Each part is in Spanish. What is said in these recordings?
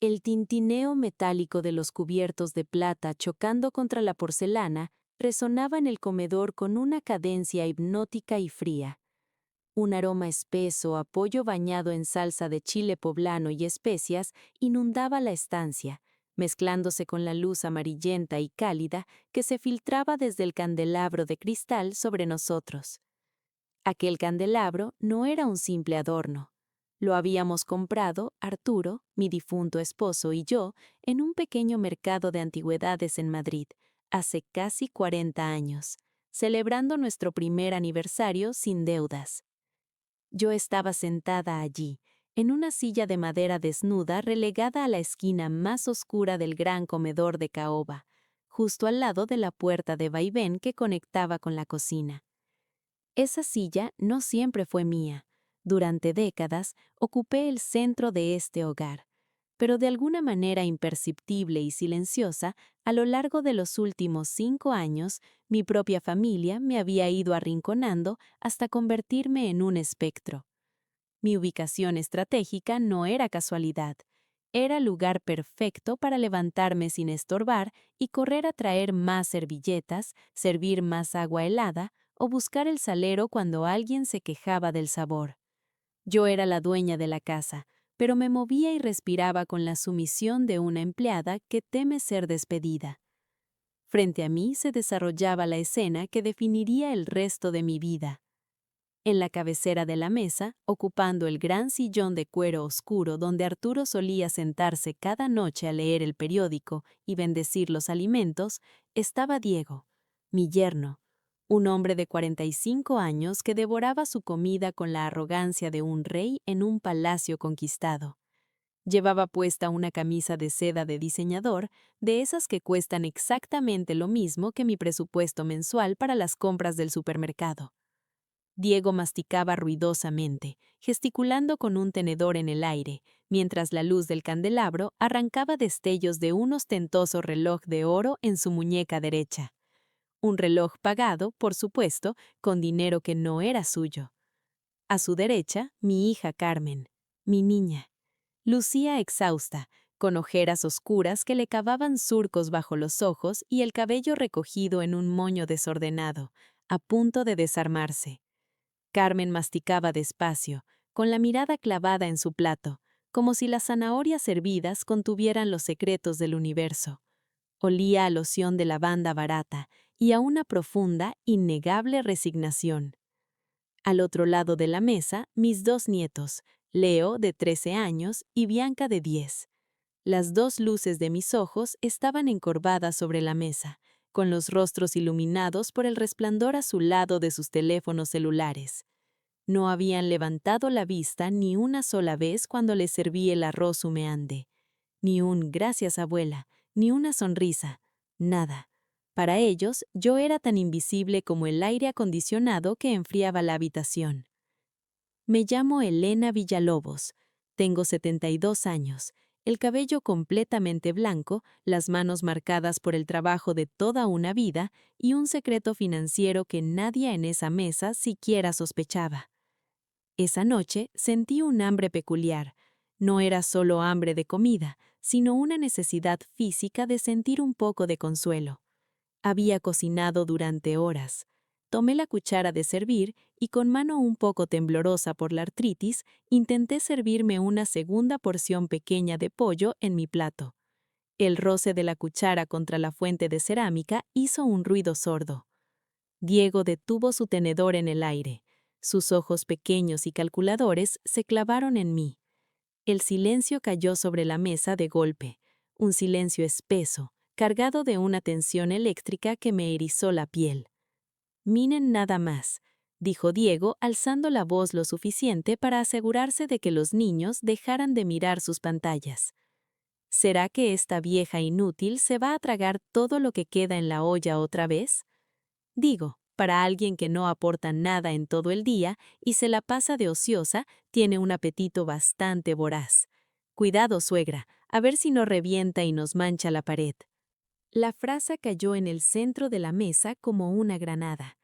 El tintineo metálico de los cubiertos de plata chocando contra la porcelana resonaba en el comedor con una cadencia hipnótica y fría. Un aroma espeso a pollo bañado en salsa de chile poblano y especias inundaba la estancia, mezclándose con la luz amarillenta y cálida que se filtraba desde el candelabro de cristal sobre nosotros. Aquel candelabro no era un simple adorno. Lo habíamos comprado, Arturo, mi difunto esposo y yo, en un pequeño mercado de antigüedades en Madrid, hace casi 40 años, celebrando nuestro primer aniversario sin deudas. Yo estaba sentada allí, en una silla de madera desnuda relegada a la esquina más oscura del gran comedor de caoba, justo al lado de la puerta de vaivén que conectaba con la cocina. Esa silla no siempre fue mía. Durante décadas ocupé el centro de este hogar, pero de alguna manera imperceptible y silenciosa, a lo largo de los últimos 5 años, mi propia familia me había ido arrinconando hasta convertirme en un espectro. Mi ubicación estratégica no era casualidad. Era el lugar perfecto para levantarme sin estorbar y correr a traer más servilletas, servir más agua helada o buscar el salero cuando alguien se quejaba del sabor. Yo era la dueña de la casa, pero me movía y respiraba con la sumisión de una empleada que teme ser despedida. Frente a mí se desarrollaba la escena que definiría el resto de mi vida. En la cabecera de la mesa, ocupando el gran sillón de cuero oscuro donde Arturo solía sentarse cada noche a leer el periódico y bendecir los alimentos, estaba Diego, mi yerno, un hombre de 45 años que devoraba su comida con la arrogancia de un rey en un palacio conquistado. Llevaba puesta una camisa de seda de diseñador, de esas que cuestan exactamente lo mismo que mi presupuesto mensual para las compras del supermercado. Diego masticaba ruidosamente, gesticulando con un tenedor en el aire, mientras la luz del candelabro arrancaba destellos de un ostentoso reloj de oro en su muñeca derecha. Un reloj pagado, por supuesto, con dinero que no era suyo. A su derecha, mi hija Carmen, mi niña. Lucía exhausta, con ojeras oscuras que le cavaban surcos bajo los ojos y el cabello recogido en un moño desordenado, a punto de desarmarse. Carmen masticaba despacio, con la mirada clavada en su plato, como si las zanahorias hervidas contuvieran los secretos del universo. Olía a loción de lavanda barata y a una profunda, innegable resignación. Al otro lado de la mesa, mis 2 nietos, Leo, de 13 años, y Bianca, de 10. Las 2 luces de mis ojos estaban encorvadas sobre la mesa, con los rostros iluminados por el resplandor azulado de sus teléfonos celulares. No habían levantado la vista ni una sola vez cuando les serví el arroz humeante. Ni un «gracias, abuela», ni una sonrisa, nada. Para ellos, yo era tan invisible como el aire acondicionado que enfriaba la habitación. Me llamo Elena Villalobos. Tengo 72 años, el cabello completamente blanco, las manos marcadas por el trabajo de toda una vida y un secreto financiero que nadie en esa mesa siquiera sospechaba. Esa noche sentí un hambre peculiar. No era solo hambre de comida, sino una necesidad física de sentir un poco de consuelo. Había cocinado durante horas. Tomé la cuchara de servir y con mano un poco temblorosa por la artritis, intenté servirme una segunda porción pequeña de pollo en mi plato. El roce de la cuchara contra la fuente de cerámica hizo un ruido sordo. Diego detuvo su tenedor en el aire. Sus ojos pequeños y calculadores se clavaron en mí. El silencio cayó sobre la mesa de golpe, un silencio espeso, cargado de una tensión eléctrica que me erizó la piel. «Miren nada más», dijo Diego, alzando la voz lo suficiente para asegurarse de que los niños dejaran de mirar sus pantallas. ¿Será que esta vieja inútil se va a tragar todo lo que queda en la olla otra vez? Digo, para alguien que no aporta nada en todo el día y se la pasa de ociosa, tiene un apetito bastante voraz. Cuidado, suegra, a ver si no revienta y nos mancha la pared. La frase cayó en el centro de la mesa como una granada.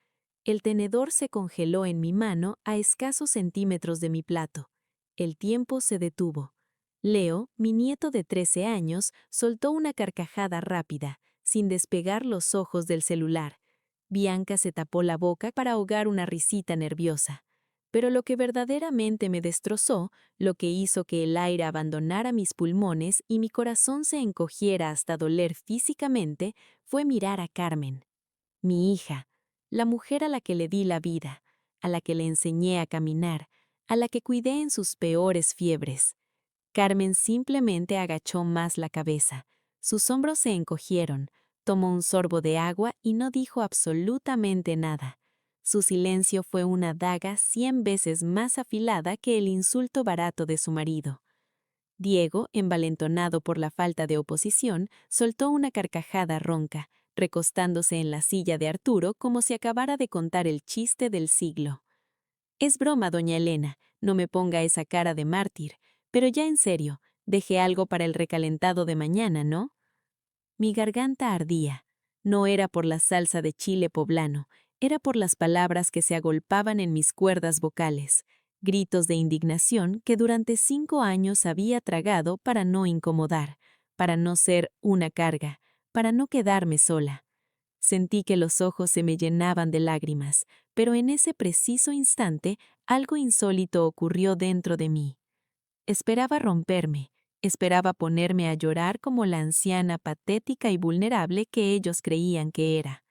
El tenedor se congeló en mi mano a escasos centímetros de mi plato. El tiempo se detuvo. Leo, mi nieto de 13 años, soltó una carcajada rápida, sin despegar los ojos del celular. Bianca se tapó la boca para ahogar una risita nerviosa. Pero lo que verdaderamente me destrozó, lo que hizo que el aire abandonara mis pulmones y mi corazón se encogiera hasta doler físicamente, fue mirar a Carmen, mi hija, la mujer a la que le di la vida, a la que le enseñé a caminar, a la que cuidé en sus peores fiebres. Carmen simplemente agachó más la cabeza. Sus hombros se encogieron, tomó un sorbo de agua y no dijo absolutamente nada. Su silencio fue una daga 100 veces más afilada que el insulto barato de su marido. Diego, envalentonado por la falta de oposición, soltó una carcajada ronca, recostándose en la silla de Arturo como si acabara de contar el chiste del siglo. Es broma, doña Elena, no me ponga esa cara de mártir, pero ya en serio, dejé algo para el recalentado de mañana, ¿no? Mi garganta ardía. No era por la salsa de chile poblano, era por las palabras que se agolpaban en mis cuerdas vocales, gritos de indignación que durante 5 años había tragado para no incomodar, para no ser una carga, para no quedarme sola. Sentí que los ojos se me llenaban de lágrimas, pero en ese preciso instante algo insólito ocurrió dentro de mí. Esperaba romperme, esperaba ponerme a llorar como la anciana patética y vulnerable que ellos creían que era.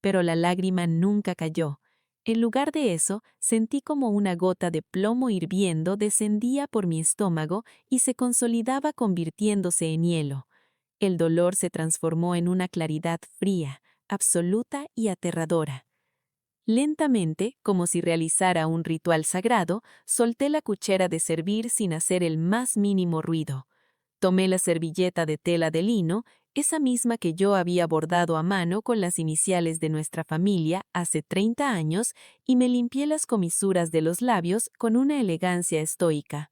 Pero la lágrima nunca cayó. En lugar de eso, sentí como una gota de plomo hirviendo descendía por mi estómago y se consolidaba convirtiéndose en hielo. El dolor se transformó en una claridad fría, absoluta y aterradora. Lentamente, como si realizara un ritual sagrado, solté la cuchara de servir sin hacer el más mínimo ruido. Tomé la servilleta de tela de lino, esa misma que yo había bordado a mano con las iniciales de nuestra familia hace 30 años, y me limpié las comisuras de los labios con una elegancia estoica.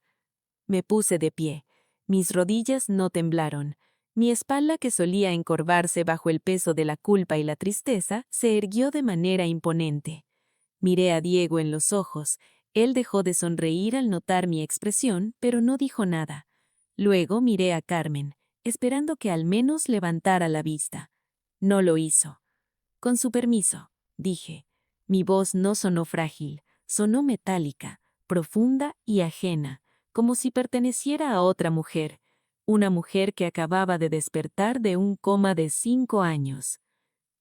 Me puse de pie. Mis rodillas no temblaron. Mi espalda, que solía encorvarse bajo el peso de la culpa y la tristeza, se erguió de manera imponente. Miré a Diego en los ojos. Él dejó de sonreír al notar mi expresión, pero no dijo nada. Luego miré a Carmen, esperando que al menos levantara la vista. No lo hizo. Con su permiso, dije. Mi voz no sonó frágil, sonó metálica, profunda y ajena, como si perteneciera a otra mujer, una mujer que acababa de despertar de un coma de 5 años.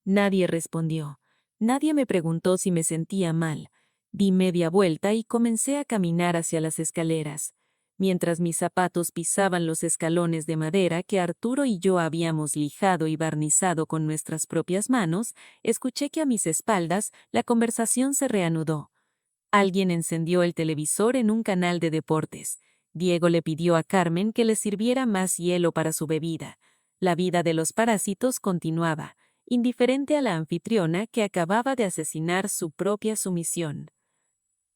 Nadie respondió. Nadie me preguntó si me sentía mal. Di media vuelta y comencé a caminar hacia las escaleras. Mientras mis zapatos pisaban los escalones de madera que Arturo y yo habíamos lijado y barnizado con nuestras propias manos, escuché que a mis espaldas la conversación se reanudó. Alguien encendió el televisor en un canal de deportes. Diego le pidió a Carmen que le sirviera más hielo para su bebida. La vida de los parásitos continuaba, indiferente a la anfitriona que acababa de asesinar su propia sumisión.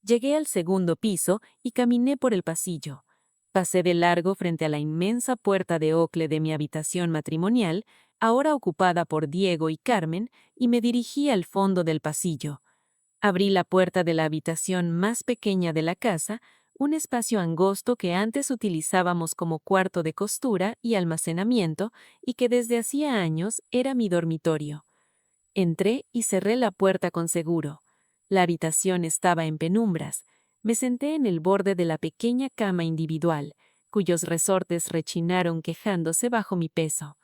Llegué al segundo piso y caminé por el pasillo. Pasé de largo frente a la inmensa puerta de ocle de mi habitación matrimonial, ahora ocupada por Diego y Carmen, y me dirigí al fondo del pasillo. Abrí la puerta de la habitación más pequeña de la casa, un espacio angosto que antes utilizábamos como cuarto de costura y almacenamiento y que desde hacía años era mi dormitorio. Entré y cerré la puerta con seguro. La habitación estaba en penumbras. Me senté en el borde de la pequeña cama individual, cuyos resortes rechinaron quejándose bajo mi peso.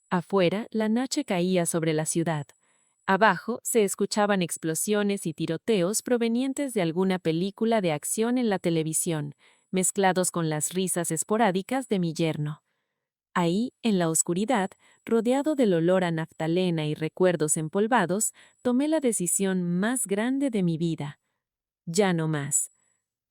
Afuera, la noche caía sobre la ciudad. Abajo se escuchaban explosiones y tiroteos provenientes de alguna película de acción en la televisión, mezclados con las risas esporádicas de mi yerno. Ahí, en la oscuridad, rodeado del olor a naftalena y recuerdos empolvados, tomé la decisión más grande de mi vida. Ya no más.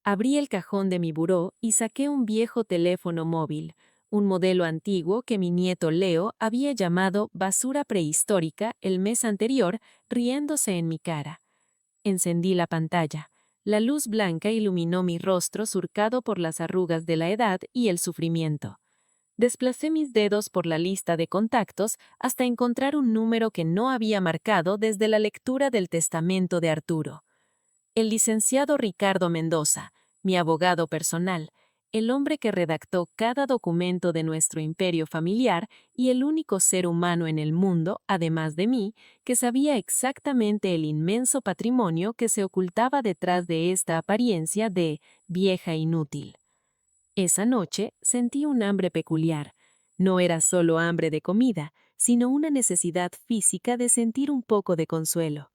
Abrí el cajón de mi buró y saqué un viejo teléfono móvil, un modelo antiguo que mi nieto Leo había llamado basura prehistórica el mes anterior, riéndose en mi cara. Encendí la pantalla. La luz blanca iluminó mi rostro surcado por las arrugas de la edad y el sufrimiento. Desplacé mis dedos por la lista de contactos hasta encontrar un número que no había marcado desde la lectura del testamento de Arturo. El licenciado Ricardo Mendoza, mi abogado personal, el hombre que redactó cada documento de nuestro imperio familiar y el único ser humano en el mundo, además de mí, que sabía exactamente el inmenso patrimonio que se ocultaba detrás de esta apariencia de vieja inútil. Esa noche sentí un hambre peculiar. No era solo hambre de comida, sino una necesidad física de sentir un poco de consuelo.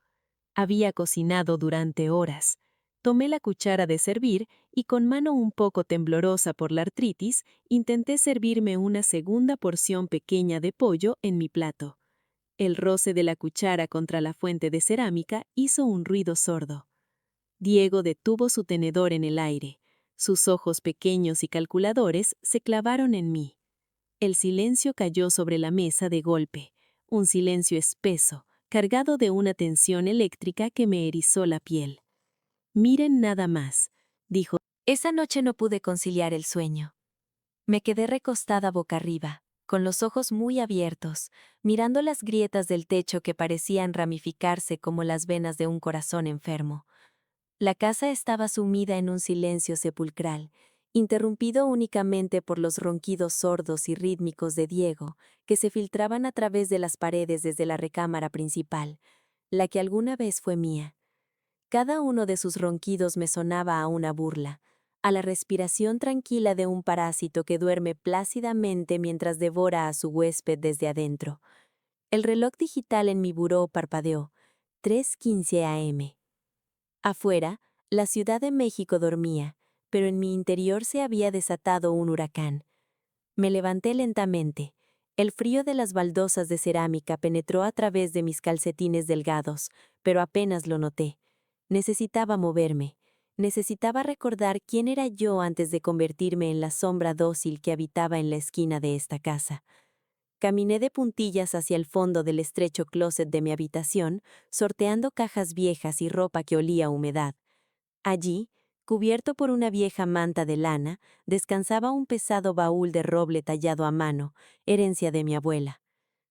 Había cocinado durante horas. Tomé la cuchara de servir y con mano un poco temblorosa por la artritis, intenté servirme una segunda porción pequeña de pollo en mi plato. El roce de la cuchara contra la fuente de cerámica hizo un ruido sordo. Diego detuvo su tenedor en el aire. Sus ojos pequeños y calculadores se clavaron en mí. El silencio cayó sobre la mesa de golpe, un silencio espeso, cargado de una tensión eléctrica que me erizó la piel. «Miren nada más», dijo. Esa noche no pude conciliar el sueño. Me quedé recostada boca arriba, con los ojos muy abiertos, mirando las grietas del techo que parecían ramificarse como las venas de un corazón enfermo. La casa estaba sumida en un silencio sepulcral, interrumpido únicamente por los ronquidos sordos y rítmicos de Diego, que se filtraban a través de las paredes desde la recámara principal, la que alguna vez fue mía. Cada uno de sus ronquidos me sonaba a una burla, a la respiración tranquila de un parásito que duerme plácidamente mientras devora a su huésped desde adentro. El reloj digital en mi buró parpadeó, 3:15 a.m. Afuera, la Ciudad de México dormía, pero en mi interior se había desatado un huracán. Me levanté lentamente. El frío de las baldosas de cerámica penetró a través de mis calcetines delgados, pero apenas lo noté. Necesitaba moverme. Necesitaba recordar quién era yo antes de convertirme en la sombra dócil que habitaba en la esquina de esta casa. Caminé de puntillas hacia el fondo del estrecho closet de mi habitación, sorteando cajas viejas y ropa que olía a humedad. Allí, cubierto por una vieja manta de lana, descansaba un pesado baúl de roble tallado a mano, herencia de mi abuela.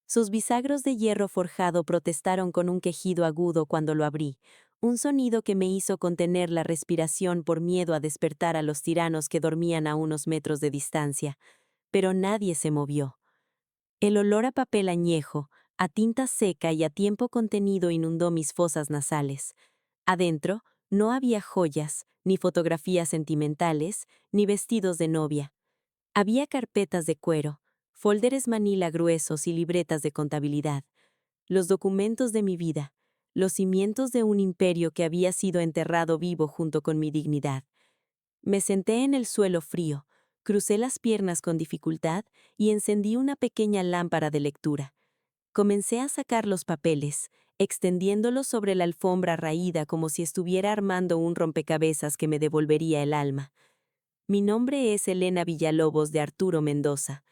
Sus bisagros de hierro forjado protestaron con un quejido agudo cuando lo abrí, un sonido que me hizo contener la respiración por miedo a despertar a los tiranos que dormían a unos metros de distancia. Pero nadie se movió. El olor a papel añejo, a tinta seca y a tiempo contenido inundó mis fosas nasales. Adentro, no había joyas, ni fotografías sentimentales, ni vestidos de novia. Había carpetas de cuero, folders manila gruesos y libretas de contabilidad. Los documentos de mi vida, los cimientos de un imperio que había sido enterrado vivo junto con mi dignidad. Me senté en el suelo frío, crucé las piernas con dificultad y encendí una pequeña lámpara de lectura. Comencé a sacar los papeles, extendiéndolos sobre la alfombra raída como si estuviera armando un rompecabezas que me devolvería el alma. Mi nombre es Elena Villalobos de Arturo Mendoza.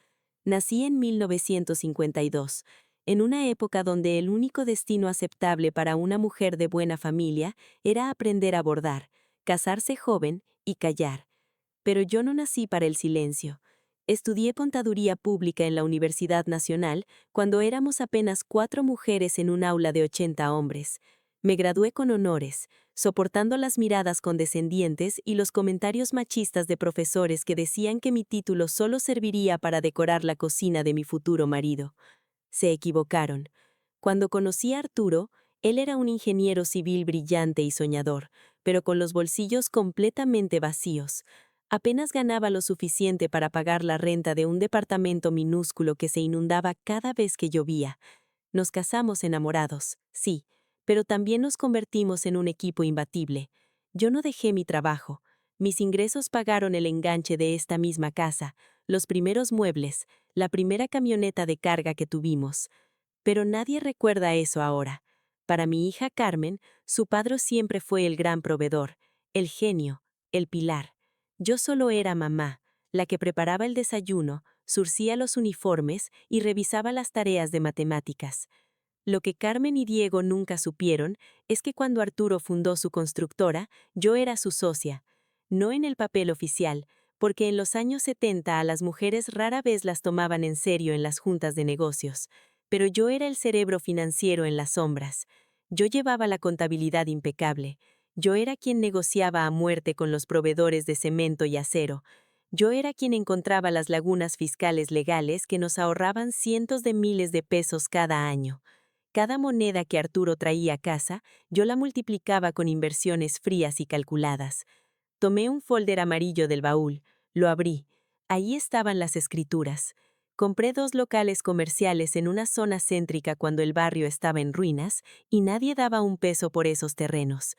Nací en 1952, en una época donde el único destino aceptable para una mujer de buena familia era aprender a bordar, casarse joven y callar. Pero yo no nací para el silencio. Estudié contaduría pública en la Universidad Nacional cuando éramos apenas 4 mujeres en un aula de 80 hombres. Me gradué con honores, soportando las miradas condescendientes y los comentarios machistas de profesores que decían que mi título solo serviría para decorar la cocina de mi futuro marido. Se equivocaron. Cuando conocí a Arturo, él era un ingeniero civil brillante y soñador, pero con los bolsillos completamente vacíos. Apenas ganaba lo suficiente para pagar la renta de un departamento minúsculo que se inundaba cada vez que llovía. Nos casamos enamorados, sí, pero también nos convertimos en un equipo imbatible. Yo no dejé mi trabajo. Mis ingresos pagaron el enganche de esta misma casa, los primeros muebles, la primera camioneta de carga que tuvimos. Pero nadie recuerda eso ahora. Para mi hija Carmen, su padre siempre fue el gran proveedor, el genio, el pilar. Yo solo era mamá, la que preparaba el desayuno, surcía los uniformes y revisaba las tareas de matemáticas. Lo que Carmen y Diego nunca supieron es que cuando Arturo fundó su constructora, yo era su socia. No en el papel oficial, porque en los años 70 a las mujeres rara vez las tomaban en serio en las juntas de negocios, pero yo era el cerebro financiero en las sombras. Yo llevaba la contabilidad impecable. Yo era quien negociaba a muerte con los proveedores de cemento y acero. Yo era quien encontraba las lagunas fiscales legales que nos ahorraban cientos de miles de pesos cada año. Cada moneda que Arturo traía a casa, yo la multiplicaba con inversiones frías y calculadas. Tomé un folder amarillo del baúl, lo abrí. Ahí estaban las escrituras. Compré 2 locales comerciales en una zona céntrica cuando el barrio estaba en ruinas y nadie daba un peso por esos terrenos.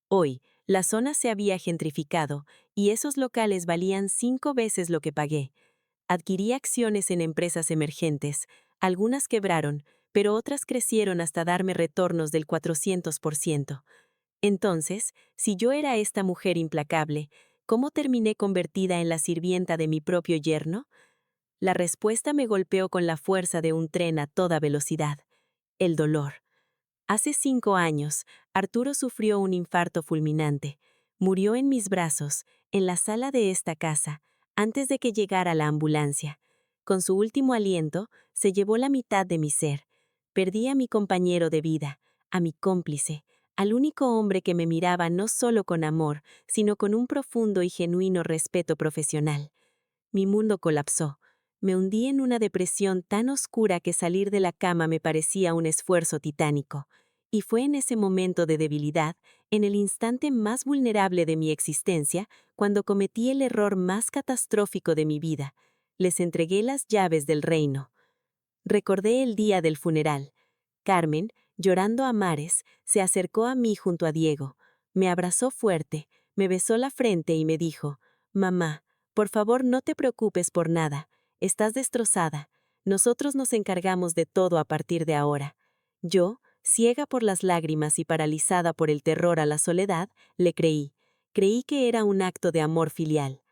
Hoy, la zona se había gentrificado y esos locales valían 5 veces lo que pagué. Adquirí acciones en empresas emergentes. Algunas quebraron, pero otras crecieron hasta darme retornos del 400%. Entonces, si yo era esta mujer implacable, ¿cómo terminé convertida en la sirvienta de mi propio yerno? La respuesta me golpeó con la fuerza de un tren a toda velocidad. El dolor. Hace 5 años, Arturo sufrió un infarto fulminante. Murió en mis brazos, en la sala de esta casa, antes de que llegara la ambulancia. Con su último aliento, se llevó la mitad de mi ser. Perdí a mi compañero de vida, a mi cómplice, al único hombre que me miraba no solo con amor, sino con un profundo y genuino respeto profesional. Mi mundo colapsó. Me hundí en una depresión tan oscura que salir de la cama me parecía un esfuerzo titánico. Y fue en ese momento de debilidad, en el instante más vulnerable de mi existencia, cuando cometí el error más catastrófico de mi vida. Les entregué las llaves del reino. Recordé el día del funeral. Carmen, llorando a mares, se acercó a mí junto a Diego. Me abrazó fuerte, me besó la frente y me dijo: «Mamá, por favor no te preocupes por nada. Estás destrozada. Nosotros nos encargamos de todo a partir de ahora». Yo, ciega por las lágrimas y paralizada por el terror a la soledad, le creí. Creí que era un acto de amor filial.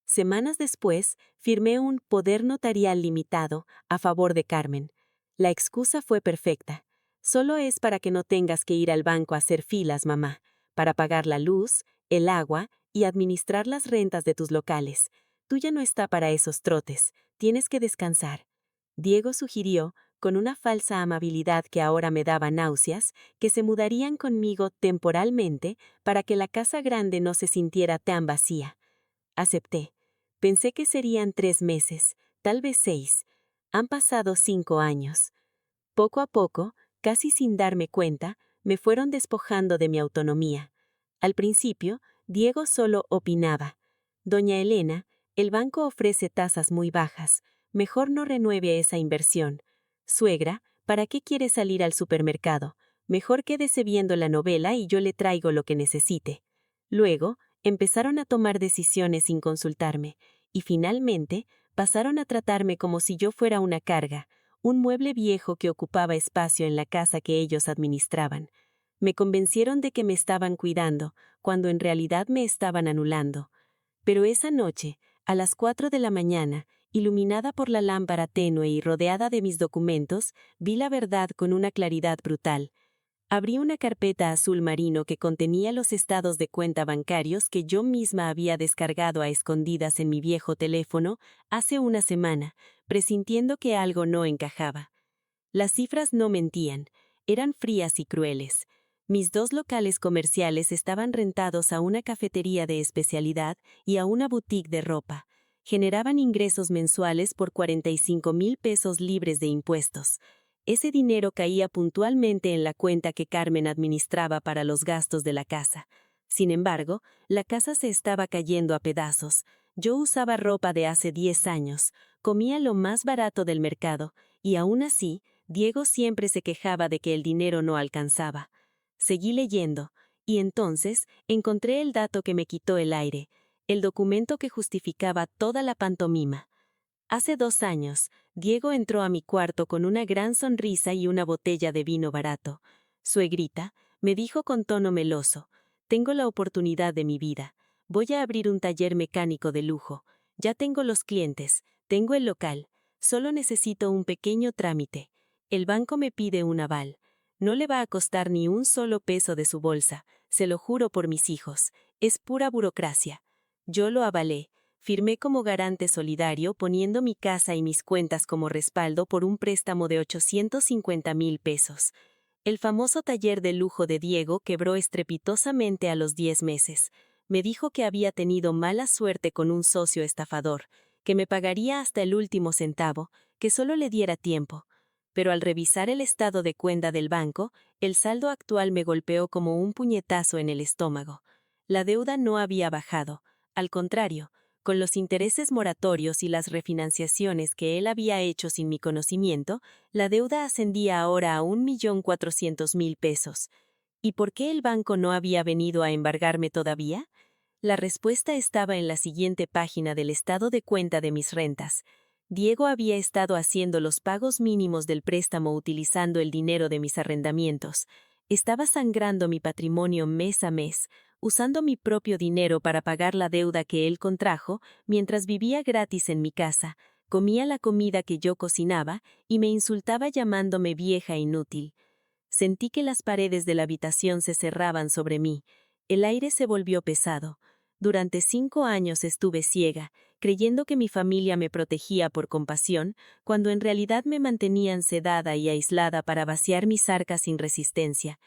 Semanas después, firmé un poder notarial limitado a favor de Carmen. La excusa fue perfecta. Solo es para que no tengas que ir al banco a hacer filas, mamá, para pagar la luz, el agua y administrar las rentas de tus locales. Tú ya no está para esos trotes, tienes que descansar. Diego sugirió, con una falsa amabilidad que ahora me daba náuseas, que se mudarían conmigo temporalmente para que la casa grande no se sintiera tan vacía. Acepté. Pensé que serían 3 meses, tal vez 6. Han pasado 5 años. Poco a poco, casi sin darme cuenta, me fueron despojando de mi autonomía. Al principio, Diego solo opinaba: «Doña Elena, el banco ofrece tasas muy bajas. Mejor no renueve esa inversión. Suegra, ¿para qué quiere salir al supermercado? Mejor quédese viendo la novela y yo le traigo lo que necesite». Luego, empezaron a tomar decisiones sin consultarme, y finalmente pasaron a tratarme como si yo fuera una carga, un mueble viejo que ocupaba espacio en la casa que ellos administraban. Me convencieron de que me estaban cuidando, cuando en realidad me estaban anulando. Pero esa noche, a las 4 de la mañana, iluminada por la lámpara tenue y rodeada de mis documentos, vi la verdad con una claridad brutal. Abrí una carpeta azul marino que contenía los estados de cuenta bancarios que yo misma había descargado a escondidas en mi viejo teléfono hace una semana, presintiendo que algo no encajaba. Las cifras no mentían, eran frías y crueles. Mis 2 locales comerciales estaban rentados a una cafetería de especialidad y a una boutique de ropa. Generaban ingresos mensuales por 45,000 pesos libres de impuestos. Ese dinero caía puntualmente en la cuenta que Carmen administraba para los gastos de la casa. Sin embargo, la casa se estaba cayendo a pedazos. Yo usaba ropa de hace 10 años, comía lo más barato del mercado, y aún así, Diego siempre se quejaba de que el dinero no alcanzaba. Seguí leyendo, y entonces encontré el dato que me quitó el aire, el documento que justificaba toda la pantomima. Hace 2 años, Diego entró a mi cuarto con una gran sonrisa y una botella de vino barato. «Suegrita», me dijo con tono meloso, «tengo la oportunidad de mi vida. Voy a abrir un taller mecánico de lujo. Ya tengo los clientes, tengo el local. Solo necesito un pequeño trámite. El banco me pide un aval. No le va a costar ni un solo peso de su bolsa, se lo juro por mis hijos. Es pura burocracia». Yo lo avalé. Firmé como garante solidario poniendo mi casa y mis cuentas como respaldo por un préstamo de 850,000 pesos. El famoso taller de lujo de Diego quebró estrepitosamente a los 10 meses. Me dijo que había tenido mala suerte con un socio estafador, que me pagaría hasta el último centavo, que solo le diera tiempo. Pero al revisar el estado de cuenta del banco, el saldo actual me golpeó como un puñetazo en el estómago. La deuda no había bajado, al contrario, con los intereses moratorios y las refinanciaciones que él había hecho sin mi conocimiento, la deuda ascendía ahora a 1.400.000 pesos. ¿Y por qué el banco no había venido a embargarme todavía? La respuesta estaba en la siguiente página del estado de cuenta de mis rentas. Diego había estado haciendo los pagos mínimos del préstamo utilizando el dinero de mis arrendamientos. Estaba sangrando mi patrimonio mes a mes, usando mi propio dinero para pagar la deuda que él contrajo, mientras vivía gratis en mi casa, comía la comida que yo cocinaba y me insultaba llamándome vieja e inútil. Sentí que las paredes de la habitación se cerraban sobre mí. El aire se volvió pesado. Durante 5 años estuve ciega, creyendo que mi familia me protegía por compasión, cuando en realidad me mantenían sedada y aislada para vaciar mis arcas sin resistencia.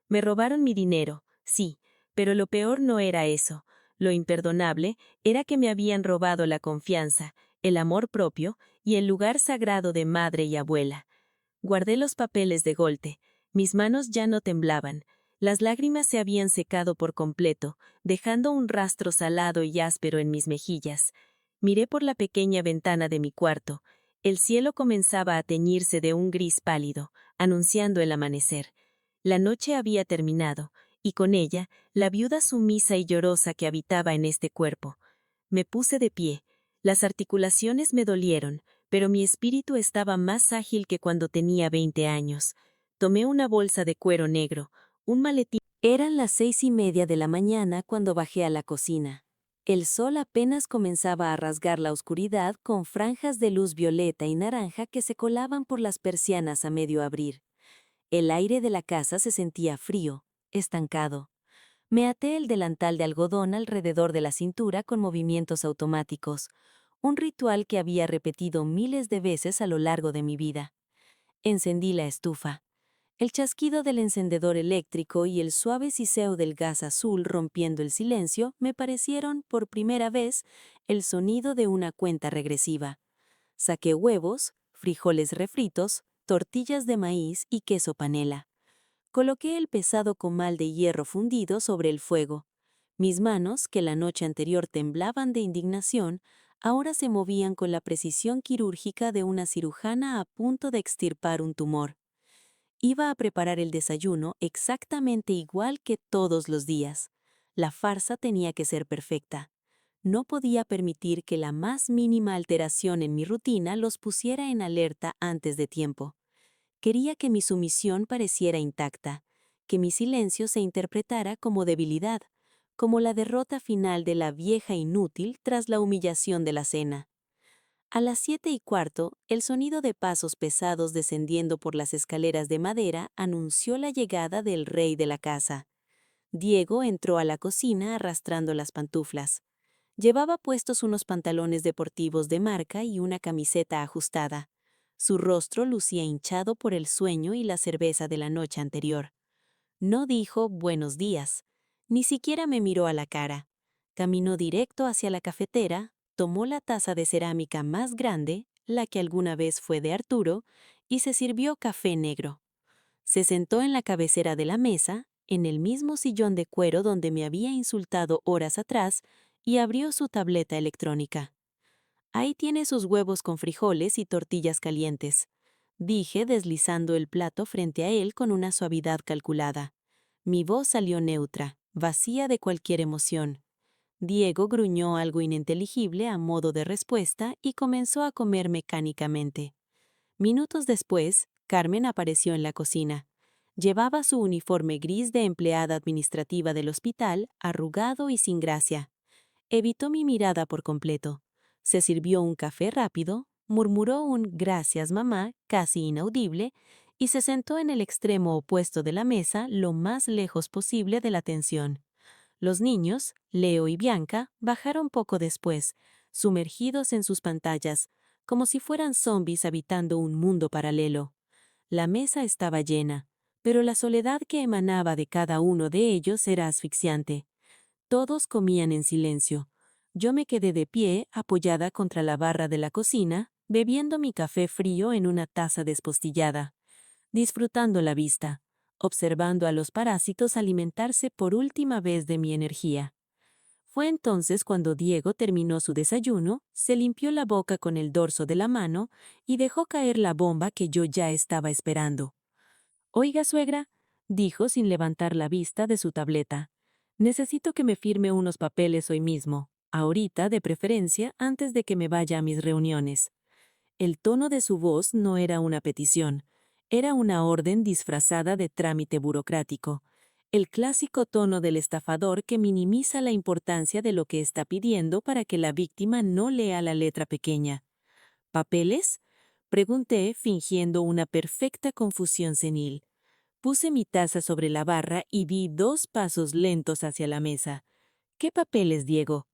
Me robaron mi dinero, sí, pero lo peor no era eso. Lo imperdonable era que me habían robado la confianza, el amor propio y el lugar sagrado de madre y abuela. Guardé los papeles de golpe. Mis manos ya no temblaban. Las lágrimas se habían secado por completo, dejando un rastro salado y áspero en mis mejillas. Miré por la pequeña ventana de mi cuarto. El cielo comenzaba a teñirse de un gris pálido, anunciando el amanecer. La noche había terminado, y con ella, la viuda sumisa y llorosa que habitaba en este cuerpo. Me puse de pie. Las articulaciones me dolieron, pero mi espíritu estaba más ágil que cuando tenía 20 años. Tomé una bolsa de cuero negro, un maletín. Eran las 6:30 de la mañana cuando bajé a la cocina. El sol apenas comenzaba a rasgar la oscuridad con franjas de luz violeta y naranja que se colaban por las persianas a medio abrir. El aire de la casa se sentía frío, estancado. Me até el delantal de algodón alrededor de la cintura con movimientos automáticos, un ritual que había repetido miles de veces a lo largo de mi vida. Encendí la estufa. El chasquido del encendedor eléctrico y el suave siseo del gas azul rompiendo el silencio me parecieron, por primera vez, el sonido de una cuenta regresiva. Saqué huevos, frijoles refritos, tortillas de maíz y queso panela. Coloqué el pesado comal de hierro fundido sobre el fuego. Mis manos, que la noche anterior temblaban de indignación, ahora se movían con la precisión quirúrgica de una cirujana a punto de extirpar un tumor. Iba a preparar el desayuno exactamente igual que todos los días. La farsa tenía que ser perfecta. No podía permitir que la más mínima alteración en mi rutina los pusiera en alerta antes de tiempo. Quería que mi sumisión pareciera intacta, que mi silencio se interpretara como debilidad, como la derrota final de la vieja inútil tras la humillación de la cena. A las 7:15, el sonido de pasos pesados descendiendo por las escaleras de madera anunció la llegada del rey de la casa. Diego entró a la cocina arrastrando las pantuflas. Llevaba puestos unos pantalones deportivos de marca y una camiseta ajustada. Su rostro lucía hinchado por el sueño y la cerveza de la noche anterior. No dijo buenos días, ni siquiera me miró a la cara. Caminó directo hacia la cafetera, tomó la taza de cerámica más grande, la que alguna vez fue de Arturo, y se sirvió café negro. Se sentó en la cabecera de la mesa, en el mismo sillón de cuero donde me había insultado horas atrás, y abrió su tableta electrónica. Ahí tiene sus huevos con frijoles y tortillas calientes, dije deslizando el plato frente a él con una suavidad calculada. Mi voz salió neutra, vacía de cualquier emoción. Diego gruñó algo ininteligible a modo de respuesta y comenzó a comer mecánicamente. Minutos después, Carmen apareció en la cocina. Llevaba su uniforme gris de empleada administrativa del hospital, arrugado y sin gracia. Evitó mi mirada por completo. Se sirvió un café rápido, murmuró un «gracias, mamá», casi inaudible, y se sentó en el extremo opuesto de la mesa lo más lejos posible de la tensión. Los niños, Leo y Bianca, bajaron poco después, sumergidos en sus pantallas, como si fueran zombies habitando un mundo paralelo. La mesa estaba llena, pero la soledad que emanaba de cada uno de ellos era asfixiante. Todos comían en silencio. Yo me quedé de pie, apoyada contra la barra de la cocina, bebiendo mi café frío en una taza despostillada, disfrutando la vista, observando a los parásitos alimentarse por última vez de mi energía. Fue entonces cuando Diego terminó su desayuno, se limpió la boca con el dorso de la mano y dejó caer la bomba que yo ya estaba esperando. «Oiga, suegra», dijo sin levantar la vista de su tableta, «necesito que me firme unos papeles hoy mismo, ahorita de preferencia antes de que me vaya a mis reuniones». El tono de su voz no era una petición, era una orden disfrazada de trámite burocrático, el clásico tono del estafador que minimiza la importancia de lo que está pidiendo para que la víctima no lea la letra pequeña. ¿Papeles?, pregunté, fingiendo una perfecta confusión senil. Puse mi taza sobre la barra y di 2 pasos lentos hacia la mesa. «¿Qué papeles, Diego?».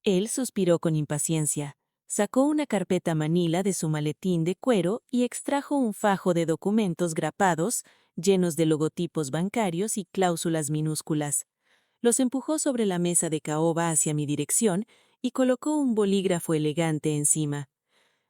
Él suspiró con impaciencia. Sacó una carpeta manila de su maletín de cuero y extrajo un fajo de documentos grapados, llenos de logotipos bancarios y cláusulas minúsculas. Los empujó sobre la mesa de caoba hacia mi dirección y colocó un bolígrafo elegante encima.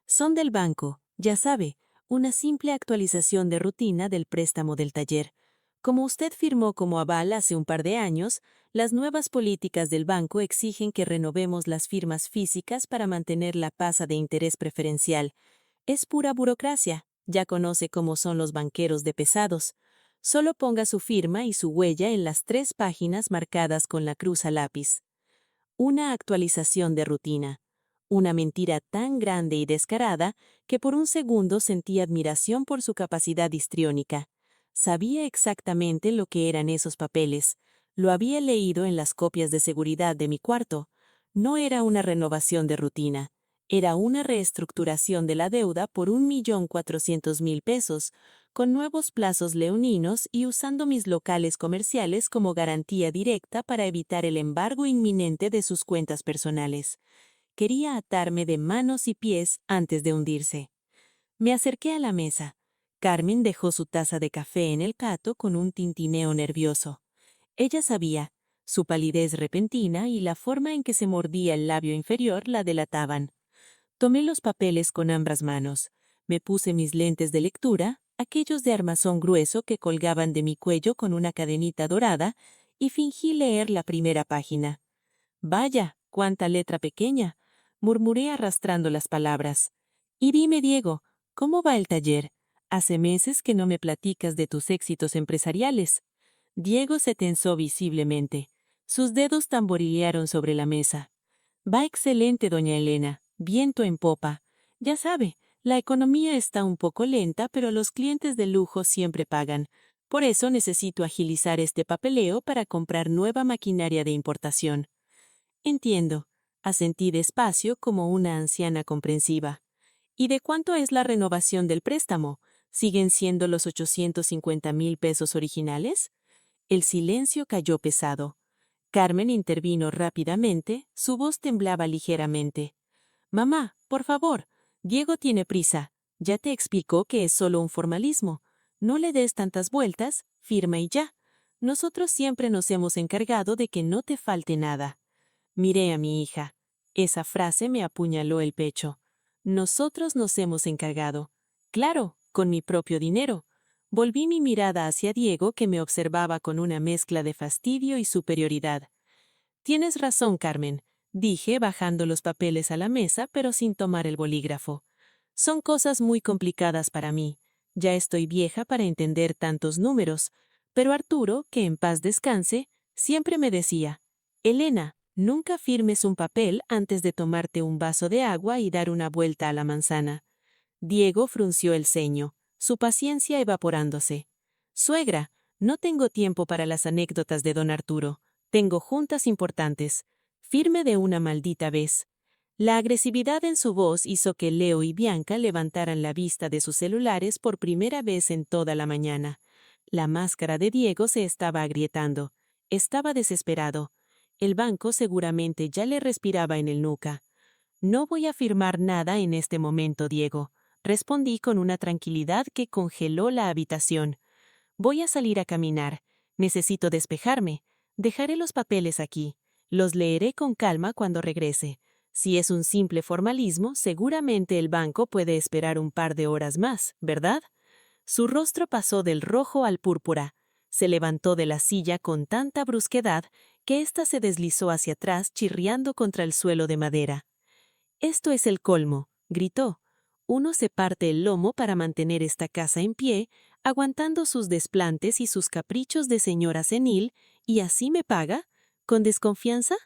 «Son del banco, ya sabe, una simple actualización de rutina del préstamo del taller. Como usted firmó como aval hace un par de años, las nuevas políticas del banco exigen que renovemos las firmas físicas para mantener la tasa de interés preferencial. Es pura burocracia, ya conoce cómo son los banqueros de pesados. Solo ponga su firma y su huella en las 3 páginas marcadas con la cruz a lápiz». Una actualización de rutina. Una mentira tan grande y descarada que por un segundo sentí admiración por su capacidad histriónica. Sabía exactamente lo que eran esos papeles. Lo había leído en las copias de seguridad de mi cuarto. No era una renovación de rutina. Era una reestructuración de la deuda por 1.400.000 pesos, con nuevos plazos leoninos y usando mis locales comerciales como garantía directa para evitar el embargo inminente de sus cuentas personales. Quería atarme de manos y pies antes de hundirse. Me acerqué a la mesa. Carmen dejó su taza de café en el plato con un tintineo nervioso. Ella sabía. Su palidez repentina y la forma en que se mordía el labio inferior la delataban. Tomé los papeles con ambas manos. Me puse mis lentes de lectura, aquellos de armazón grueso que colgaban de mi cuello con una cadenita dorada, y fingí leer la primera página. «Vaya, cuánta letra pequeña», murmuré arrastrando las palabras. «Y dime, Diego, ¿cómo va el taller? Hace meses que no me platicas de tus éxitos empresariales». Diego se tensó visiblemente. Sus dedos tamborilearon sobre la mesa. «Va excelente, doña Elena. Viento en popa. Ya sabe, la economía está un poco lenta, pero los clientes de lujo siempre pagan. Por eso necesito agilizar este papeleo para comprar nueva maquinaria de importación». «Entiendo», asentí despacio como una anciana comprensiva. «¿Y de cuánto es la renovación del préstamo? ¿Siguen siendo los 850.000 pesos originales?» El silencio cayó pesado. Carmen intervino rápidamente, su voz temblaba ligeramente. «Mamá, por favor, Diego tiene prisa. Ya te explicó que es solo un formalismo. No le des tantas vueltas, firma y ya. Nosotros siempre nos hemos encargado de que no te falte nada». Miré a mi hija. Esa frase me apuñaló el pecho. Nosotros nos hemos encargado. Claro, con mi propio dinero. Volví mi mirada hacia Diego, que me observaba con una mezcla de fastidio y superioridad. «Tienes razón, Carmen», dije bajando los papeles a la mesa, pero sin tomar el bolígrafo. «Son cosas muy complicadas para mí. Ya estoy vieja para entender tantos números. Pero Arturo, que en paz descanse, siempre me decía: Elena, nunca firmes un papel antes de tomarte un vaso de agua y dar una vuelta a la manzana». Diego frunció el ceño, su paciencia evaporándose. «Suegra, no tengo tiempo para las anécdotas de don Arturo. Tengo juntas importantes. Firme de una maldita vez». La agresividad en su voz hizo que Leo y Bianca levantaran la vista de sus celulares por primera vez en toda la mañana. La máscara de Diego se estaba agrietando. Estaba desesperado. El banco seguramente ya le respiraba en el nuca. «No voy a firmar nada en este momento, Diego», respondí con una tranquilidad que congeló la habitación. «Voy a salir a caminar. Necesito despejarme. Dejaré los papeles aquí. Los leeré con calma cuando regrese. Si es un simple formalismo, seguramente el banco puede esperar un par de horas más, ¿verdad? Su rostro pasó del rojo al púrpura. Se levantó de la silla con tanta brusquedad que ésta se deslizó hacia atrás chirriando contra el suelo de madera. «Esto es el colmo», gritó. «Uno se parte el lomo para mantener esta casa en pie, aguantando sus desplantes y sus caprichos de señora senil, y así me paga, con desconfianza.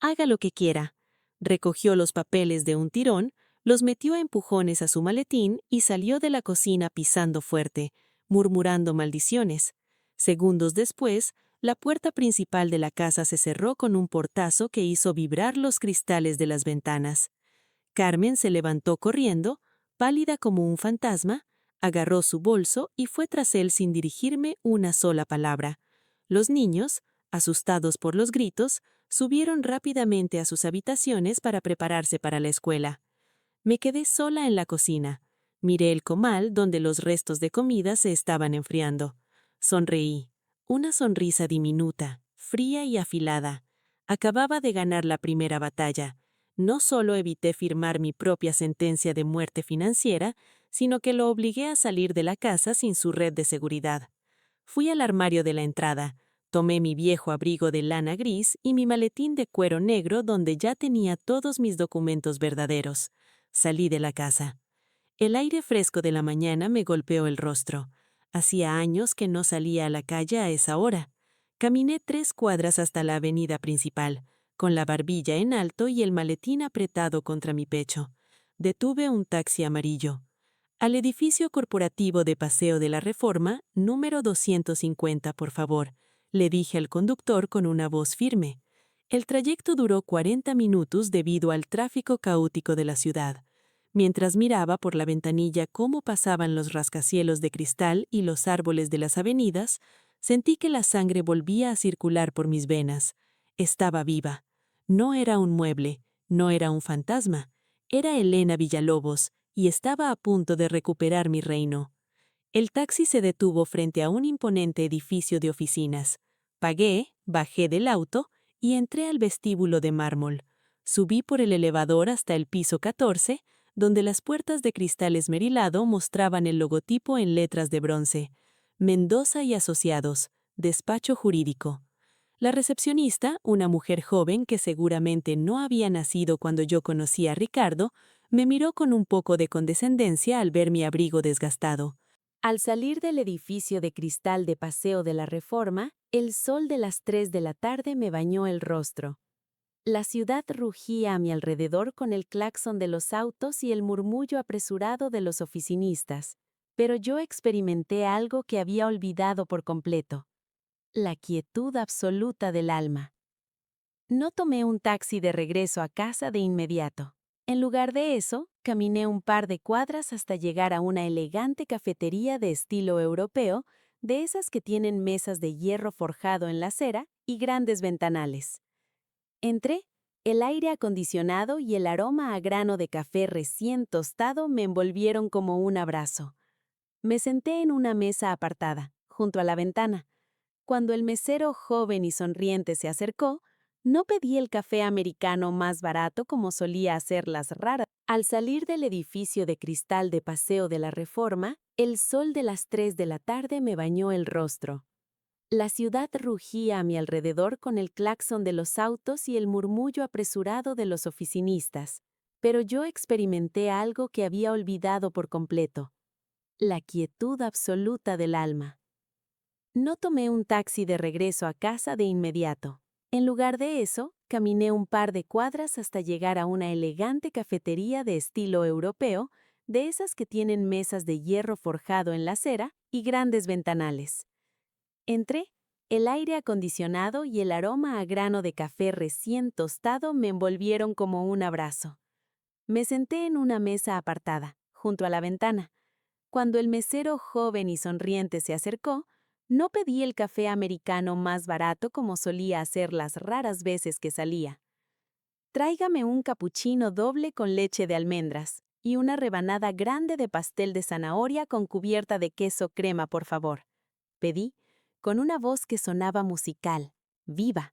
Haga lo que quiera». Recogió los papeles de un tirón, los metió a empujones a su maletín y salió de la cocina pisando fuerte, murmurando maldiciones. Segundos después, la puerta principal de la casa se cerró con un portazo que hizo vibrar los cristales de las ventanas. Carmen se levantó corriendo, pálida como un fantasma, agarró su bolso y fue tras él sin dirigirme una sola palabra. Los niños, asustados por los gritos, subieron rápidamente a sus habitaciones para prepararse para la escuela. Me quedé sola en la cocina. Miré el comal donde los restos de comida se estaban enfriando. Sonreí. Una sonrisa diminuta, fría y afilada. Acababa de ganar la primera batalla. No solo evité firmar mi propia sentencia de muerte financiera, sino que lo obligué a salir de la casa sin su red de seguridad. Fui al armario de la entrada, tomé mi viejo abrigo de lana gris y mi maletín de cuero negro donde ya tenía todos mis documentos verdaderos. Salí de la casa. El aire fresco de la mañana me golpeó el rostro. Hacía años que no salía a la calle a esa hora. Caminé 3 cuadras hasta la avenida principal, con la barbilla en alto y el maletín apretado contra mi pecho. Detuve un taxi amarillo. «Al edificio corporativo de Paseo de la Reforma, número 250, por favor», le dije al conductor con una voz firme. El trayecto duró 40 minutos debido al tráfico caótico de la ciudad. Mientras miraba por la ventanilla cómo pasaban los rascacielos de cristal y los árboles de las avenidas, sentí que la sangre volvía a circular por mis venas. Estaba viva. No era un mueble, no era un fantasma. Era Elena Villalobos, y estaba a punto de recuperar mi reino. El taxi se detuvo frente a un imponente edificio de oficinas. Pagué, bajé del auto y entré al vestíbulo de mármol. Subí por el elevador hasta el piso 14, donde las puertas de cristal esmerilado mostraban el logotipo en letras de bronce. Mendoza y Asociados, despacho jurídico. La recepcionista, una mujer joven que seguramente no había nacido cuando yo conocí a Ricardo, me miró con un poco de condescendencia al ver mi abrigo desgastado. Al salir del edificio de cristal de Paseo de la Reforma, el sol de las 3 de la tarde me bañó el rostro. La ciudad rugía a mi alrededor con el claxon de los autos y el murmullo apresurado de los oficinistas, pero yo experimenté algo que había olvidado por completo: la quietud absoluta del alma. No tomé un taxi de regreso a casa de inmediato. En lugar de eso, caminé un par de cuadras hasta llegar a una elegante cafetería de estilo europeo, de esas que tienen mesas de hierro forjado en la acera y grandes ventanales. Entré. El aire acondicionado y el aroma a grano de café recién tostado me envolvieron como un abrazo. Me senté en una mesa apartada, junto a la ventana. Cuando el mesero joven y sonriente se acercó, no pedí el café americano más barato como solía hacer las raras. Al salir del edificio de cristal de Paseo de la Reforma, el sol de las 3 de la tarde me bañó el rostro. La ciudad rugía a mi alrededor con el claxon de los autos y el murmullo apresurado de los oficinistas, pero yo experimenté algo que había olvidado por completo: la quietud absoluta del alma. No tomé un taxi de regreso a casa de inmediato. En lugar de eso, caminé un par de cuadras hasta llegar a una elegante cafetería de estilo europeo, de esas que tienen mesas de hierro forjado en la acera y grandes ventanales. Entré. El aire acondicionado y el aroma a grano de café recién tostado me envolvieron como un abrazo. Me senté en una mesa apartada, junto a la ventana. Cuando el mesero joven y sonriente se acercó, no pedí el café americano más barato como solía hacer las raras veces que salía. «Tráigame un capuchino doble con leche de almendras y una rebanada grande de pastel de zanahoria con cubierta de queso crema, por favor», pedí, con una voz que sonaba musical, viva.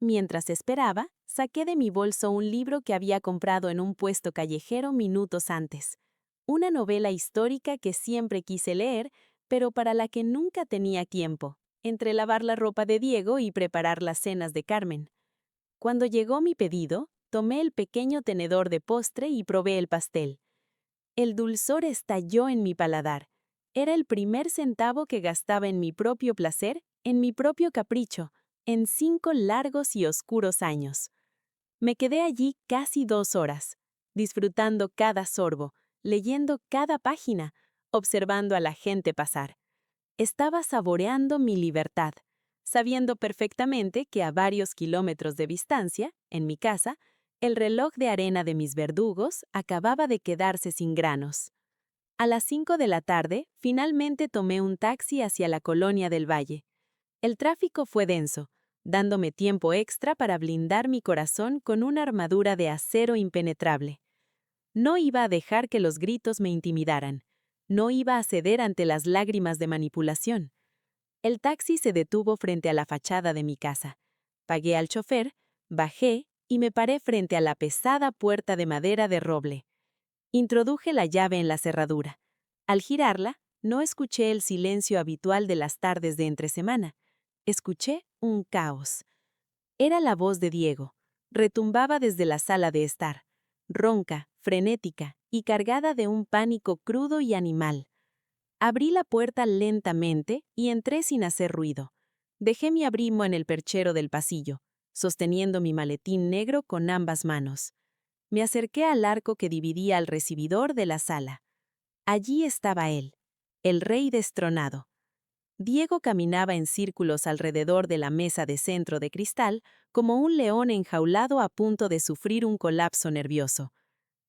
Mientras esperaba, saqué de mi bolso un libro que había comprado en un puesto callejero minutos antes. Una novela histórica que siempre quise leer, pero para la que nunca tenía tiempo, entre lavar la ropa de Diego y preparar las cenas de Carmen. Cuando llegó mi pedido, tomé el pequeño tenedor de postre y probé el pastel. El dulzor estalló en mi paladar. Era el primer centavo que gastaba en mi propio placer, en mi propio capricho, en 5 largos y oscuros años. Me quedé allí casi 2 horas, disfrutando cada sorbo, leyendo cada página, observando a la gente pasar. Estaba saboreando mi libertad, sabiendo perfectamente que a varios kilómetros de distancia, en mi casa, el reloj de arena de mis verdugos acababa de quedarse sin granos. A las 5 de la tarde, finalmente tomé un taxi hacia la colonia del Valle. El tráfico fue denso, dándome tiempo extra para blindar mi corazón con una armadura de acero impenetrable. No iba a dejar que los gritos me intimidaran. No iba a ceder ante las lágrimas de manipulación. El taxi se detuvo frente a la fachada de mi casa. Pagué al chofer, bajé y me paré frente a la pesada puerta de madera de roble. Introduje la llave en la cerradura. Al girarla, no escuché el silencio habitual de las tardes de entresemana. Escuché un caos. Era la voz de Diego. Retumbaba desde la sala de estar, ronca, frenética y cargada de un pánico crudo y animal. Abrí la puerta lentamente y entré sin hacer ruido. Dejé mi abrigo en el perchero del pasillo, sosteniendo mi maletín negro con ambas manos. Me acerqué al arco que dividía al recibidor de la sala. Allí estaba él, el rey destronado. Diego caminaba en círculos alrededor de la mesa de centro de cristal, como un león enjaulado a punto de sufrir un colapso nervioso.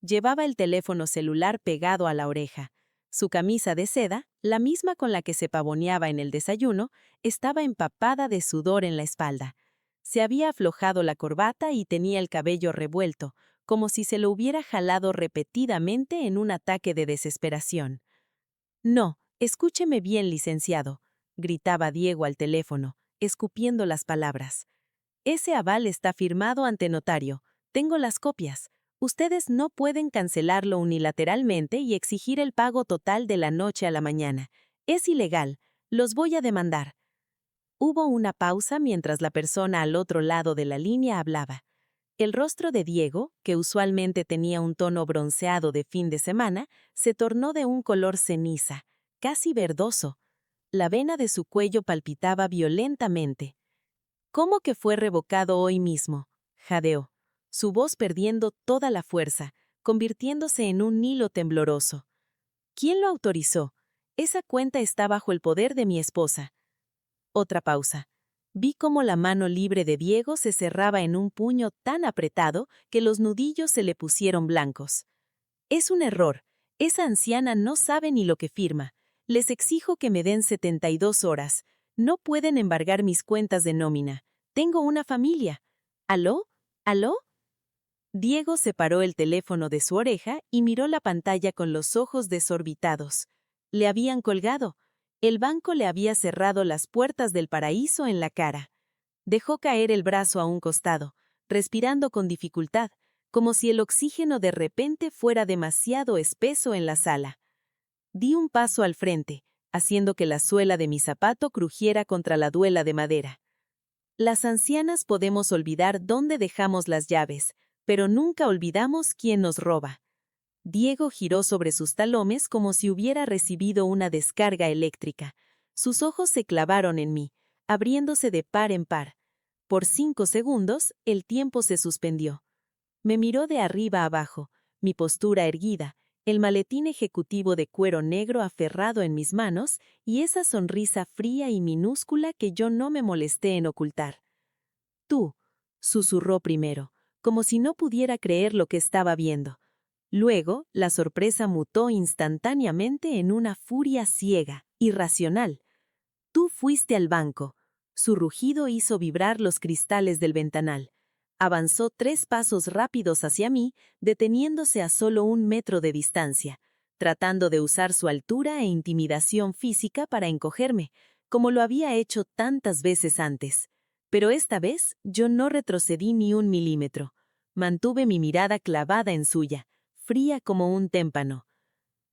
Llevaba el teléfono celular pegado a la oreja. Su camisa de seda, la misma con la que se pavoneaba en el desayuno, estaba empapada de sudor en la espalda. Se había aflojado la corbata y tenía el cabello revuelto, como si se lo hubiera jalado repetidamente en un ataque de desesperación. «No, escúcheme bien, licenciado», gritaba Diego al teléfono, escupiendo las palabras. «Ese aval está firmado ante notario. Tengo las copias. Ustedes no pueden cancelarlo unilateralmente y exigir el pago total de la noche a la mañana. Es ilegal. Los voy a demandar». Hubo una pausa mientras la persona al otro lado de la línea hablaba. El rostro de Diego, que usualmente tenía un tono bronceado de fin de semana, se tornó de un color ceniza, casi verdoso. La vena de su cuello palpitaba violentamente. «¿Cómo que fue revocado hoy mismo?», jadeó, su voz perdiendo toda la fuerza, convirtiéndose en un hilo tembloroso. «¿Quién lo autorizó? Esa cuenta está bajo el poder de mi esposa». Otra pausa. Vi cómo la mano libre de Diego se cerraba en un puño tan apretado que los nudillos se le pusieron blancos. «Es un error. Esa anciana no sabe ni lo que firma. Les exijo que me den 72 horas. No pueden embargar mis cuentas de nómina. Tengo una familia». «¿Aló? ¿Aló?». Diego separó el teléfono de su oreja y miró la pantalla con los ojos desorbitados. Le habían colgado. El banco le había cerrado las puertas del paraíso en la cara. Dejó caer el brazo a un costado, respirando con dificultad, como si el oxígeno de repente fuera demasiado espeso en la sala. Di un paso al frente, haciendo que la suela de mi zapato crujiera contra la duela de madera. Las ancianas podemos olvidar dónde dejamos las llaves, pero nunca olvidamos quién nos roba. Diego giró sobre sus talones como si hubiera recibido una descarga eléctrica. Sus ojos se clavaron en mí, abriéndose de par en par. Por 5 segundos, el tiempo se suspendió. Me miró de arriba abajo, mi postura erguida, el maletín ejecutivo de cuero negro aferrado en mis manos y esa sonrisa fría y minúscula que yo no me molesté en ocultar. «Tú», susurró primero, como si no pudiera creer lo que estaba viendo. Luego, la sorpresa mutó instantáneamente en una furia ciega, irracional. «Tú fuiste al banco». Su rugido hizo vibrar los cristales del ventanal. Avanzó 3 pasos rápidos hacia mí, deteniéndose a solo 1 metro de distancia, tratando de usar su altura e intimidación física para encogerme, como lo había hecho tantas veces antes. Pero esta vez yo no retrocedí ni un milímetro. Mantuve mi mirada clavada en suya, fría como un témpano.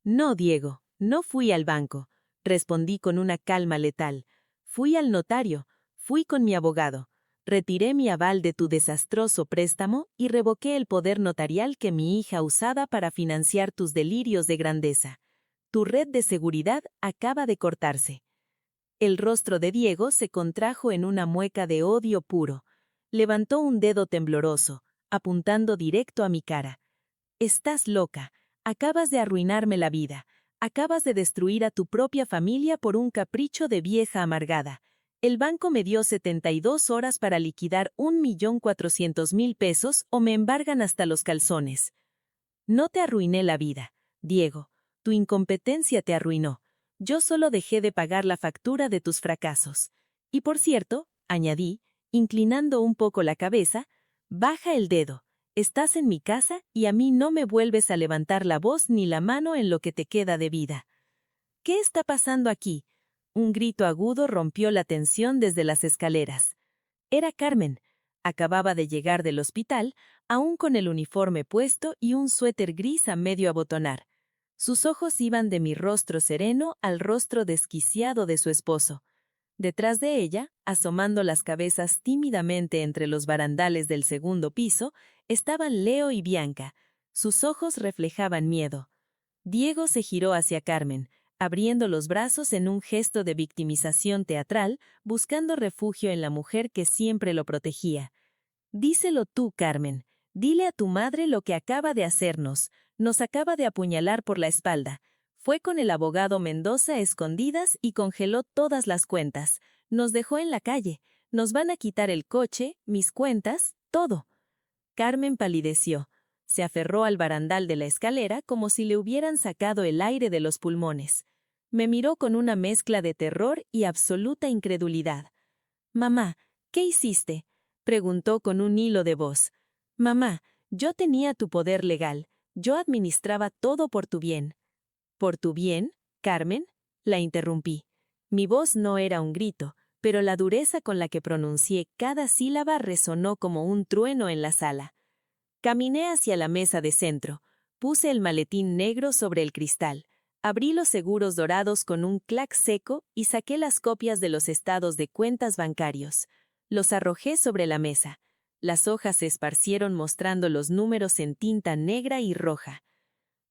No, Diego, no fui al banco, respondí con una calma letal. Fui al notario, fui con mi abogado. Retiré mi aval de tu desastroso préstamo y revoqué el poder notarial que mi hija usaba para financiar tus delirios de grandeza. Tu red de seguridad acaba de cortarse. El rostro de Diego se contrajo en una mueca de odio puro. Levantó un dedo tembloroso, apuntando directo a mi cara. Estás loca. Acabas de arruinarme la vida. Acabas de destruir a tu propia familia por un capricho de vieja amargada. El banco me dio 72 horas para liquidar 1.400.000 pesos o me embargan hasta los calzones. No te arruiné la vida, Diego. Tu incompetencia te arruinó. Yo solo dejé de pagar la factura de tus fracasos. Y por cierto, añadí, inclinando un poco la cabeza, baja el dedo. Estás en mi casa y a mí no me vuelves a levantar la voz ni la mano en lo que te queda de vida. ¿Qué está pasando aquí? Un grito agudo rompió la tensión desde las escaleras. Era Carmen. Acababa de llegar del hospital, aún con el uniforme puesto y un suéter gris a medio abotonar. Sus ojos iban de mi rostro sereno al rostro desquiciado de su esposo. Detrás de ella, asomando las cabezas tímidamente entre los barandales del segundo piso, estaban Leo y Bianca. Sus ojos reflejaban miedo. Diego se giró hacia Carmen, abriendo los brazos en un gesto de victimización teatral, buscando refugio en la mujer que siempre lo protegía. Díselo tú, Carmen. Dile a tu madre lo que acaba de hacernos. Nos acaba de apuñalar por la espalda. Fue con el abogado Mendoza a escondidas y congeló todas las cuentas. Nos dejó en la calle. Nos van a quitar el coche, mis cuentas, todo. Carmen palideció. Se aferró al barandal de la escalera como si le hubieran sacado el aire de los pulmones. Me miró con una mezcla de terror y absoluta incredulidad. «Mamá, ¿qué hiciste?», preguntó con un hilo de voz. «Mamá, yo tenía tu poder legal. Yo administraba todo por tu bien». «¿Por tu bien, Carmen?», la interrumpí. Mi voz no era un grito, pero la dureza con la que pronuncié cada sílaba resonó como un trueno en la sala. Caminé hacia la mesa de centro. Puse el maletín negro sobre el cristal. Abrí los seguros dorados con un clac seco y saqué las copias de los estados de cuentas bancarios. Los arrojé sobre la mesa. Las hojas se esparcieron mostrando los números en tinta negra y roja.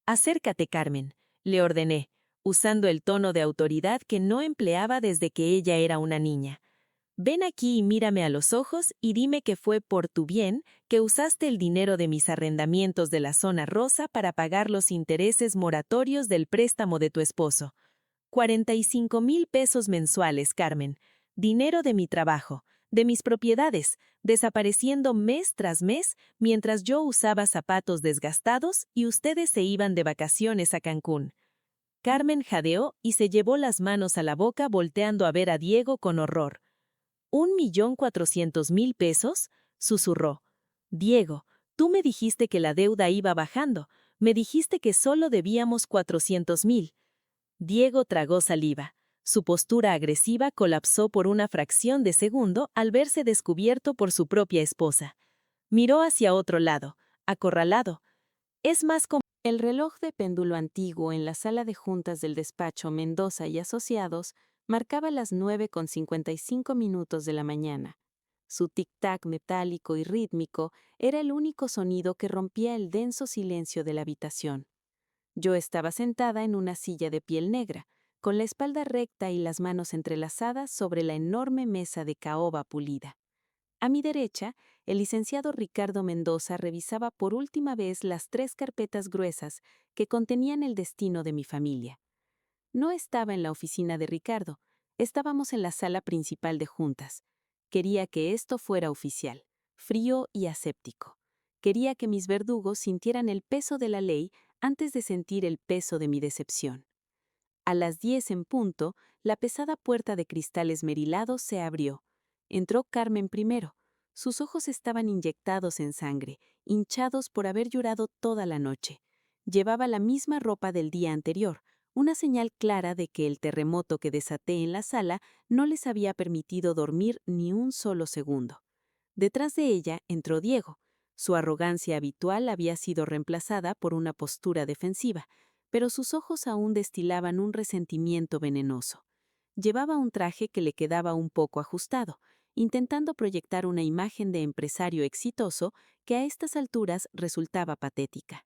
«Acércate, Carmen», le ordené, usando el tono de autoridad que no empleaba desde que ella era una niña. «Ven aquí y mírame a los ojos y dime que fue por tu bien que usaste el dinero de mis arrendamientos de la zona rosa para pagar los intereses moratorios del préstamo de tu esposo. 45,000 pesos mensuales, Carmen. Dinero de mi trabajo, de mis propiedades, desapareciendo mes tras mes mientras yo usaba zapatos desgastados y ustedes se iban de vacaciones a Cancún». Carmen jadeó y se llevó las manos a la boca volteando a ver a Diego con horror. «¿1.400.000 pesos?», susurró. «Diego, tú me dijiste que la deuda iba bajando. Me dijiste que solo debíamos 400.000». Diego tragó saliva. Su postura agresiva colapsó por una fracción de segundo al verse descubierto por su propia esposa. Miró hacia otro lado, acorralado. Es más como el reloj de péndulo antiguo en la sala de juntas del despacho Mendoza y Asociados marcaba las 9:55 de la mañana. Su tic-tac metálico y rítmico era el único sonido que rompía el denso silencio de la habitación. Yo estaba sentada en una silla de piel negra, con la espalda recta y las manos entrelazadas sobre la enorme mesa de caoba pulida. A mi derecha, el licenciado Ricardo Mendoza revisaba por última vez las 3 carpetas gruesas que contenían el destino de mi familia. No estaba en la oficina de Ricardo, estábamos en la sala principal de juntas. Quería que esto fuera oficial, frío y aséptico. Quería que mis verdugos sintieran el peso de la ley antes de sentir el peso de mi decepción. A las 10 en punto, la pesada puerta de cristal esmerilado se abrió. Entró Carmen primero. Sus ojos estaban inyectados en sangre, hinchados por haber llorado toda la noche. Llevaba la misma ropa del día anterior, una señal clara de que el terremoto que desaté en la sala no les había permitido dormir ni un solo segundo. Detrás de ella entró Diego. Su arrogancia habitual había sido reemplazada por una postura defensiva, pero sus ojos aún destilaban un resentimiento venenoso. Llevaba un traje que le quedaba un poco ajustado, intentando proyectar una imagen de empresario exitoso que a estas alturas resultaba patética.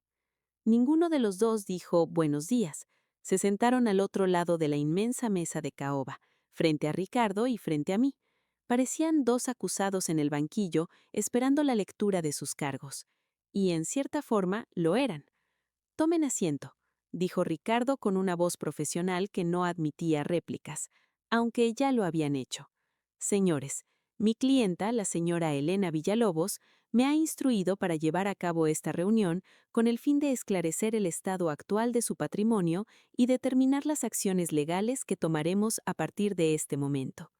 Ninguno de los dos dijo buenos días. Se sentaron al otro lado de la inmensa mesa de caoba, frente a Ricardo y frente a mí. Parecían dos acusados en el banquillo esperando la lectura de sus cargos. Y en cierta forma lo eran. «Tomen asiento», dijo Ricardo con una voz profesional que no admitía réplicas, aunque ya lo habían hecho. «Señores, mi clienta, la señora Elena Villalobos, me ha instruido para llevar a cabo esta reunión con el fin de esclarecer el estado actual de su patrimonio y determinar las acciones legales que tomaremos a partir de este momento».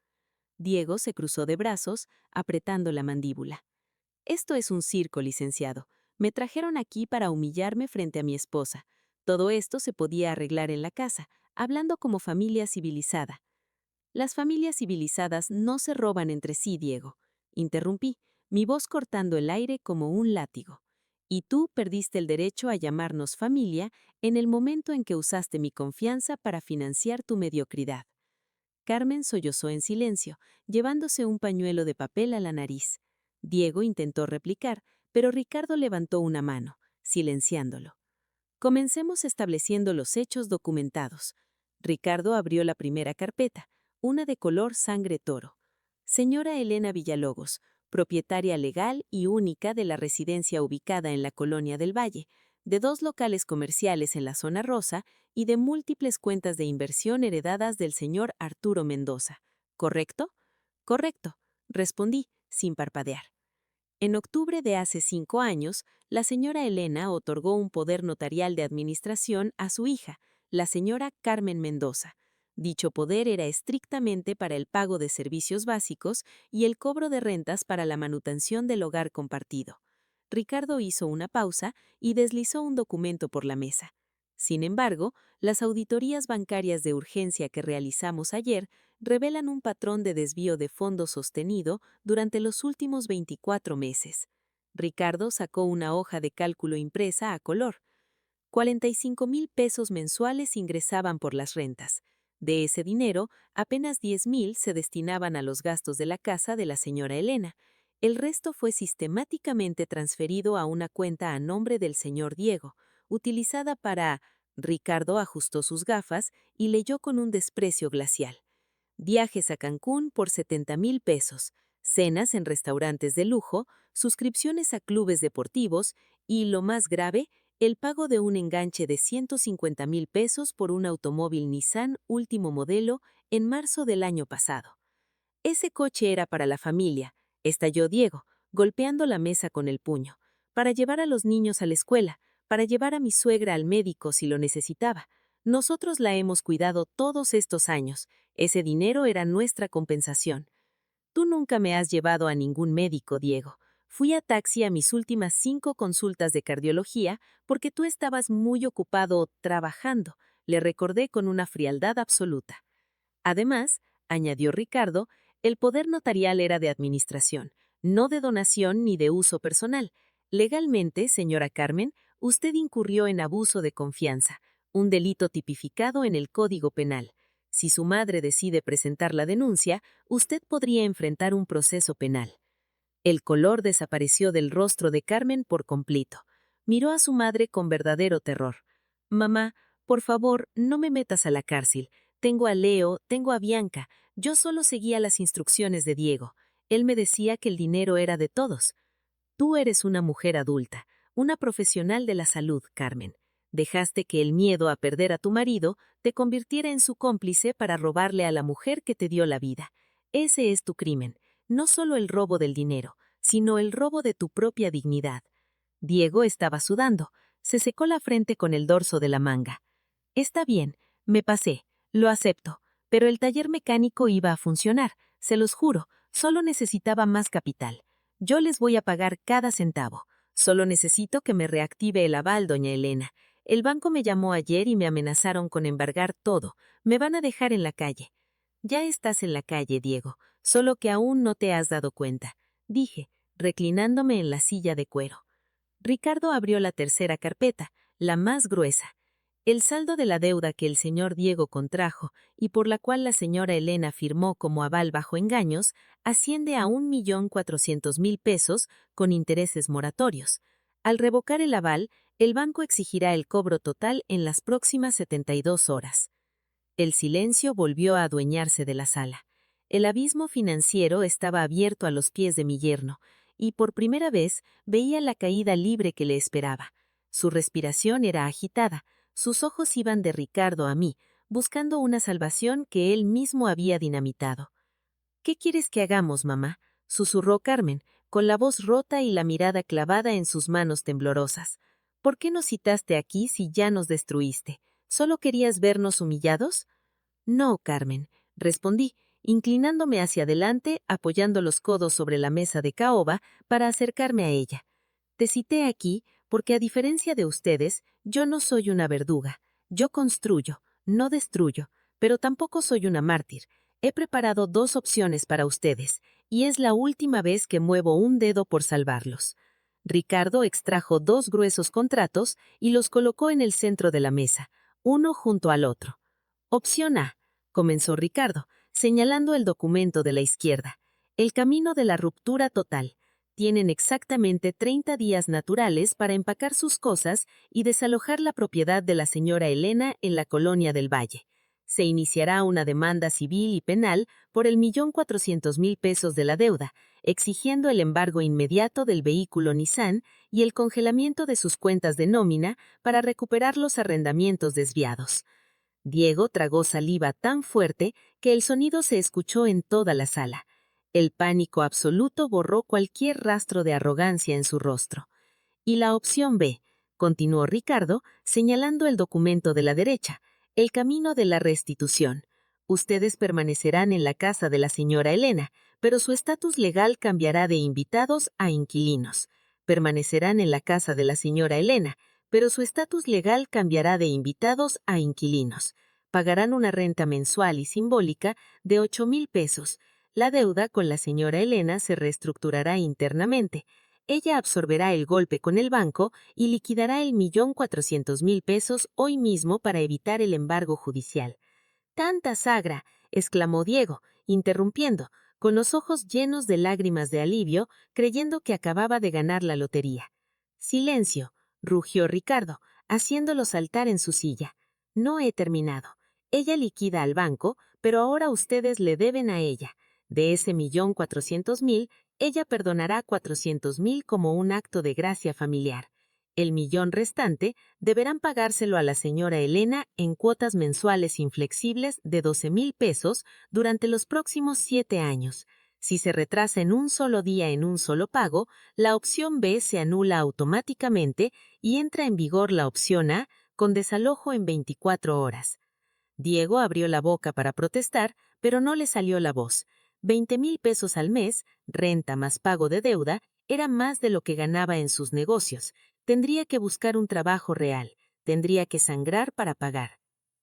Diego se cruzó de brazos, apretando la mandíbula. «Esto es un circo, licenciado. Me trajeron aquí para humillarme frente a mi esposa. Todo esto se podía arreglar en la casa, hablando como familia civilizada». «Las familias civilizadas no se roban entre sí, Diego», interrumpí, mi voz cortando el aire como un látigo. «Y tú perdiste el derecho a llamarnos familia en el momento en que usaste mi confianza para financiar tu mediocridad». Carmen sollozó en silencio, llevándose un pañuelo de papel a la nariz. Diego intentó replicar, pero Ricardo levantó una mano, silenciándolo. «Comencemos estableciendo los hechos documentados». Ricardo abrió la primera carpeta, una de color sangre toro. «Señora Elena Villalobos, propietaria legal y única de la residencia ubicada en la Colonia del Valle, de 2 locales comerciales en la zona rosa y de múltiples cuentas de inversión heredadas del señor Arturo Mendoza. ¿Correcto?». «Correcto», respondí, sin parpadear. En octubre de hace 5 años, la señora Elena otorgó un poder notarial de administración a su hija, la señora Carmen Mendoza. Dicho poder era estrictamente para el pago de servicios básicos y el cobro de rentas para la manutención del hogar compartido. Ricardo hizo una pausa y deslizó un documento por la mesa. Sin embargo, las auditorías bancarias de urgencia que realizamos ayer revelan un patrón de desvío de fondos sostenido durante los últimos 24 meses. Ricardo sacó una hoja de cálculo impresa a color. 45,000 pesos mensuales ingresaban por las rentas. De ese dinero, apenas 10,000 se destinaban a los gastos de la casa de la señora Elena. El resto fue sistemáticamente transferido a una cuenta a nombre del señor Diego, utilizada para... Ricardo ajustó sus gafas y leyó con un desprecio glacial. Viajes a Cancún por 70,000 pesos, cenas en restaurantes de lujo, suscripciones a clubes deportivos y, lo más grave, el pago de un enganche de 150,000 pesos por un automóvil Nissan último modelo en marzo del año pasado. «Ese coche era para la familia», estalló Diego, golpeando la mesa con el puño, «para llevar a los niños a la escuela, para llevar a mi suegra al médico si lo necesitaba. Nosotros la hemos cuidado todos estos años. Ese dinero era nuestra compensación». «Tú nunca me has llevado a ningún médico, Diego. Fui a taxi a mis últimas 5 consultas de cardiología porque tú estabas muy ocupado trabajando», le recordé con una frialdad absoluta. Además, añadió Ricardo, el poder notarial era de administración, no de donación ni de uso personal. Legalmente, señora Carmen, usted incurrió en abuso de confianza, un delito tipificado en el Código Penal. Si su madre decide presentar la denuncia, usted podría enfrentar un proceso penal. El color desapareció del rostro de Carmen por completo. Miró a su madre con verdadero terror. «Mamá, por favor, no me metas a la cárcel. Tengo a Leo, tengo a Bianca. Yo solo seguía las instrucciones de Diego. Él me decía que el dinero era de todos». «Tú eres una mujer adulta, una profesional de la salud, Carmen. Dejaste que el miedo a perder a tu marido te convirtiera en su cómplice para robarle a la mujer que te dio la vida. Ese es tu crimen, no solo el robo del dinero, sino el robo de tu propia dignidad». Diego estaba sudando. Se secó la frente con el dorso de la manga. «Está bien, me pasé, lo acepto, pero el taller mecánico iba a funcionar, se los juro, solo necesitaba más capital. Yo les voy a pagar cada centavo. Solo necesito que me reactive el aval, doña Elena. El banco me llamó ayer y me amenazaron con embargar todo. Me van a dejar en la calle. Ya estás en la calle, Diego, solo que aún no te has dado cuenta, dije, reclinándome en la silla de cuero. Ricardo abrió la tercera carpeta, la más gruesa. El saldo de la deuda que el señor Diego contrajo y por la cual la señora Elena firmó como aval bajo engaños asciende a 1.400.000 pesos con intereses moratorios. Al revocar el aval, el banco exigirá el cobro total en las próximas 72 horas. El silencio volvió a adueñarse de la sala. El abismo financiero estaba abierto a los pies de mi yerno, y por primera vez veía la caída libre que le esperaba. Su respiración era agitada, sus ojos iban de Ricardo a mí, buscando una salvación que él mismo había dinamitado. «¿Qué quieres que hagamos, mamá?», susurró Carmen, con la voz rota y la mirada clavada en sus manos temblorosas. «¿Por qué nos citaste aquí si ya nos destruiste? ¿Solo querías vernos humillados?» «No, Carmen», respondí, inclinándome hacia adelante, apoyando los codos sobre la mesa de caoba para acercarme a ella. «Te cité aquí porque, a diferencia de ustedes, yo no soy una verduga. Yo construyo, no destruyo, pero tampoco soy una mártir. He preparado 2 opciones para ustedes, y es la última vez que muevo un dedo por salvarlos». Ricardo extrajo 2 gruesos contratos y los colocó en el centro de la mesa, uno junto al otro. «Opción A», comenzó Ricardo, señalando el documento de la izquierda. «El camino de la ruptura total. Tienen exactamente 30 días naturales para empacar sus cosas y desalojar la propiedad de la señora Elena en la colonia del Valle. Se iniciará una demanda civil y penal por el 1.400.000 pesos de la deuda, exigiendo el embargo inmediato del vehículo Nissan y el congelamiento de sus cuentas de nómina para recuperar los arrendamientos desviados». Diego tragó saliva tan fuerte que el sonido se escuchó en toda la sala. El pánico absoluto borró cualquier rastro de arrogancia en su rostro. «Y la opción B», continuó Ricardo, señalando el documento de la derecha, «el camino de la restitución. Ustedes permanecerán en la casa de la señora Elena, pero su estatus legal cambiará de invitados a inquilinos. Permanecerán en la casa de la señora Elena, pero su estatus legal cambiará de invitados a inquilinos. Pagarán una renta mensual y simbólica de 8.000 pesos. La deuda con la señora Elena se reestructurará internamente. Ella absorberá el golpe con el banco y liquidará el 1.400.000 pesos hoy mismo para evitar el embargo judicial». «¡Tanta sagra!», exclamó Diego, interrumpiendo, con los ojos llenos de lágrimas de alivio, creyendo que acababa de ganar la lotería. «Silencio», rugió Ricardo, haciéndolo saltar en su silla. «No he terminado. Ella liquida al banco, pero ahora ustedes le deben a ella. De ese 1.400.000, ella perdonará 400.000 como un acto de gracia familiar. El millón restante deberán pagárselo a la señora Elena en cuotas mensuales inflexibles de 12.000 pesos durante los próximos 7 años. Si se retrasa en un solo día en un solo pago, la opción B se anula automáticamente y entra en vigor la opción A con desalojo en 24 horas. Diego abrió la boca para protestar, pero no le salió la voz. 20.000 pesos al mes, renta más pago de deuda, era más de lo que ganaba en sus negocios. Tendría que buscar un trabajo real, tendría que sangrar para pagar.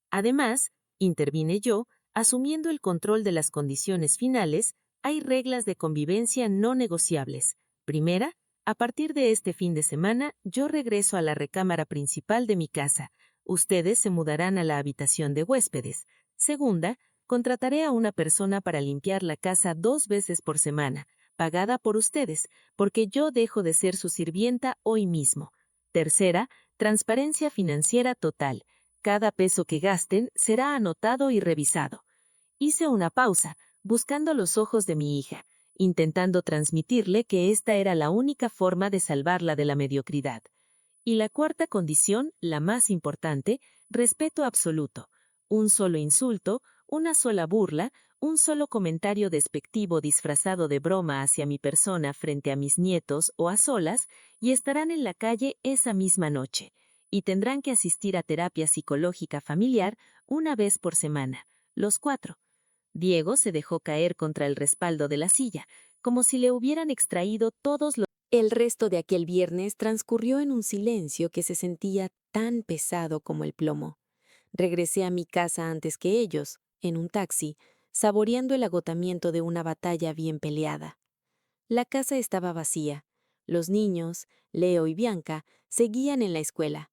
Además, intervine yo, asumiendo el control de las condiciones finales, hay reglas de convivencia no negociables. Primera, a partir de este fin de semana, yo regreso a la recámara principal de mi casa. Ustedes se mudarán a la habitación de huéspedes. Segunda, contrataré a una persona para limpiar la casa 2 veces por semana, pagada por ustedes, porque yo dejo de ser su sirvienta hoy mismo. Tercera, transparencia financiera total. Cada peso que gasten será anotado y revisado. Hice una pausa, buscando los ojos de mi hija, intentando transmitirle que esta era la única forma de salvarla de la mediocridad. Y la cuarta condición, la más importante, respeto absoluto. Un solo insulto, una sola burla, un solo comentario despectivo disfrazado de broma hacia mi persona frente a mis nietos o a solas, y estarán en la calle esa misma noche, y tendrán que asistir a terapia psicológica familiar 1 vez por semana, los 4. Diego se dejó caer contra el respaldo de la silla, como si le hubieran extraído todos los... El resto de aquel viernes transcurrió en un silencio que se sentía tan pesado como el plomo. Regresé a mi casa antes que ellos, en un taxi, saboreando el agotamiento de una batalla bien peleada. La casa estaba vacía. Los niños, Leo y Bianca, seguían en la escuela.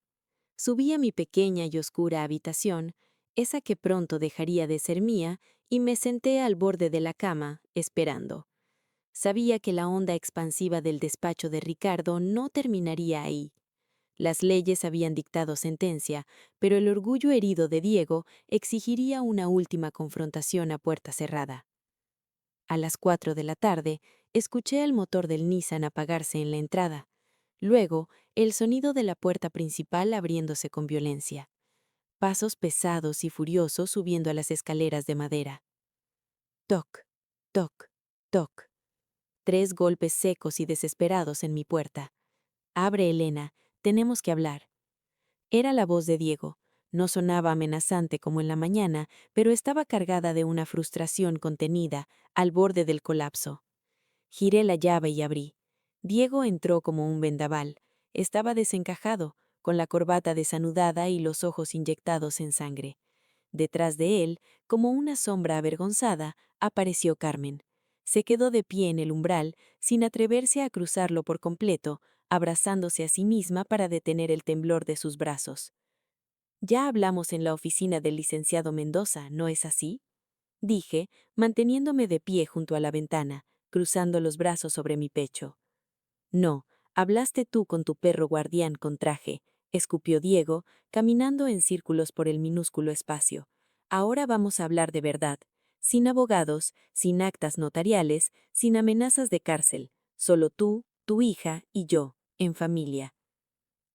Subí a mi pequeña y oscura habitación, esa que pronto dejaría de ser mía, y me senté al borde de la cama, esperando. Sabía que la onda expansiva del despacho de Ricardo no terminaría ahí. Las leyes habían dictado sentencia, pero el orgullo herido de Diego exigiría una última confrontación a puerta cerrada. A las 4 de la tarde, escuché el motor del Nissan apagarse en la entrada. Luego, el sonido de la puerta principal abriéndose con violencia. Pasos pesados y furiosos subiendo a las escaleras de madera. Toc, toc, toc. 3 golpes secos y desesperados en mi puerta. Abre, Elena, tenemos que hablar. Era la voz de Diego. No sonaba amenazante como en la mañana, pero estaba cargada de una frustración contenida, al borde del colapso. Giré la llave y abrí. Diego entró como un vendaval. Estaba desencajado, con la corbata desanudada y los ojos inyectados en sangre. Detrás de él, como una sombra avergonzada, apareció Carmen. Se quedó de pie en el umbral, sin atreverse a cruzarlo por completo, abrazándose a sí misma para detener el temblor de sus brazos. Ya hablamos en la oficina del licenciado Mendoza, ¿no es así? Dije, manteniéndome de pie junto a la ventana, cruzando los brazos sobre mi pecho. No, hablaste tú con tu perro guardián con traje, escupió Diego, caminando en círculos por el minúsculo espacio. Ahora vamos a hablar de verdad, sin abogados, sin actas notariales, sin amenazas de cárcel, solo tú, tu hija y yo, en familia.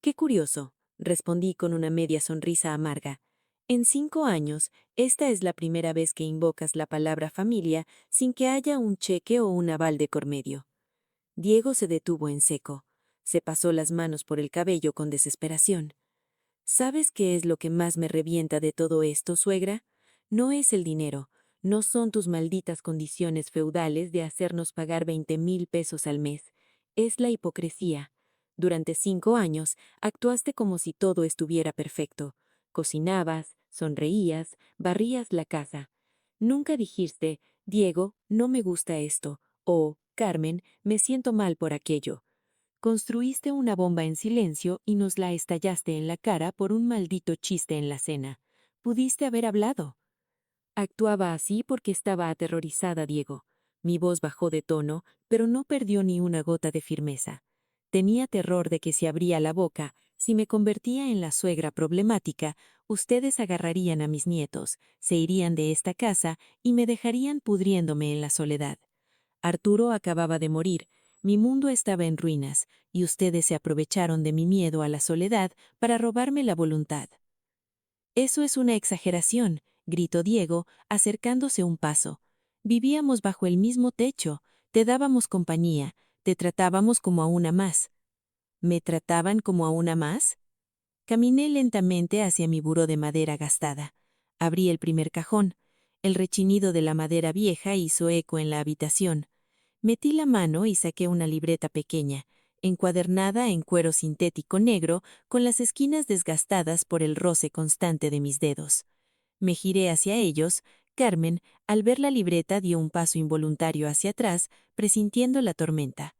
Qué curioso, respondí con una media sonrisa amarga. En 5 años, esta es la primera vez que invocas la palabra familia sin que haya un cheque o un aval de por medio. Diego se detuvo en seco. Se pasó las manos por el cabello con desesperación. ¿Sabes qué es lo que más me revienta de todo esto, suegra? No es el dinero, no son tus malditas condiciones feudales de hacernos pagar 20,000 pesos al mes. Es la hipocresía. Durante 5 años actuaste como si todo estuviera perfecto. Cocinabas, sonreías, barrías la casa. Nunca dijiste, Diego, no me gusta esto, o, Carmen, me siento mal por aquello. Construiste una bomba en silencio y nos la estallaste en la cara por un maldito chiste en la cena. Pudiste haber hablado. Actuaba así porque estaba aterrorizada, Diego. Mi voz bajó de tono, pero no perdió ni una gota de firmeza. Tenía terror de que si abría la boca, si me convertía en la suegra problemática, ustedes agarrarían a mis nietos, se irían de esta casa y me dejarían pudriéndome en la soledad. Arturo acababa de morir, mi mundo estaba en ruinas, y ustedes se aprovecharon de mi miedo a la soledad para robarme la voluntad. Eso es una exageración, gritó Diego, acercándose un paso. Vivíamos bajo el mismo techo, te dábamos compañía, te tratábamos como a una más. ¿Me trataban como a una más? Caminé lentamente hacia mi buró de madera gastada. Abrí el primer cajón. El rechinido de la madera vieja hizo eco en la habitación. Metí la mano y saqué una libreta pequeña, encuadernada en cuero sintético negro, con las esquinas desgastadas por el roce constante de mis dedos. Me giré hacia ellos. Carmen, al ver la libreta, dio un paso involuntario hacia atrás, presintiendo la tormenta.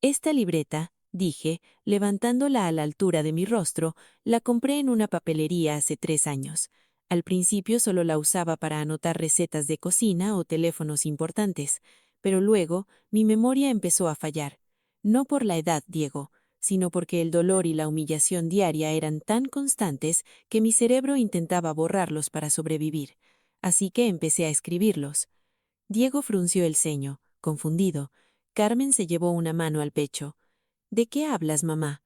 Esta libreta, dije, levantándola a la altura de mi rostro, la compré en una papelería hace 3 años. Al principio solo la usaba para anotar recetas de cocina o teléfonos importantes, pero luego mi memoria empezó a fallar. No por la edad, Diego, sino porque el dolor y la humillación diaria eran tan constantes que mi cerebro intentaba borrarlos para sobrevivir. Así que empecé a escribirlos. Diego frunció el ceño, confundido. Carmen se llevó una mano al pecho. ¿De qué hablas, mamá?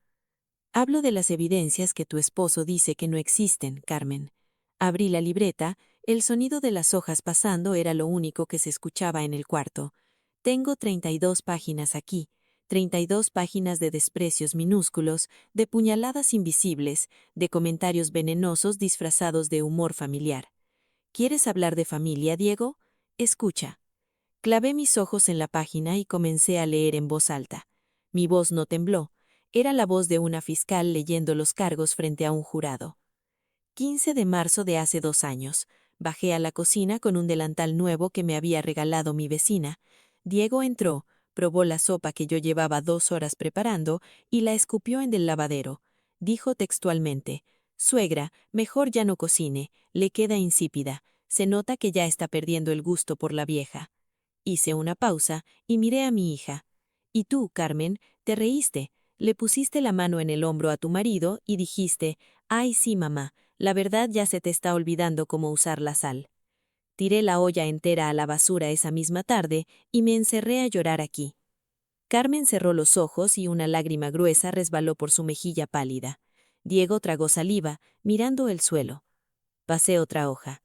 Hablo de las evidencias que tu esposo dice que no existen, Carmen. Abrí la libreta, el sonido de las hojas pasando era lo único que se escuchaba en el cuarto. Tengo 32 páginas aquí, 32 páginas de desprecios minúsculos, de puñaladas invisibles, de comentarios venenosos disfrazados de humor familiar. ¿Quieres hablar de familia, Diego? Escucha. Clavé mis ojos en la página y comencé a leer en voz alta. Mi voz no tembló. Era la voz de una fiscal leyendo los cargos frente a un jurado. 15 de marzo de hace 2 años. Bajé a la cocina con un delantal nuevo que me había regalado mi vecina. Diego entró, probó la sopa que yo llevaba 2 horas preparando y la escupió en el lavadero. Dijo textualmente: «Suegra, mejor ya no cocine, le queda insípida. Se nota que ya está perdiendo el gusto por la vieja». Hice una pausa y miré a mi hija. «Y tú, Carmen, te reíste. Le pusiste la mano en el hombro a tu marido y dijiste: «Ay, sí, mamá, la verdad ya se te está olvidando cómo usar la sal». Tiré la olla entera a la basura esa misma tarde y me encerré a llorar aquí. Carmen cerró los ojos y una lágrima gruesa resbaló por su mejilla pálida. Diego tragó saliva, mirando el suelo. Pasé otra hoja.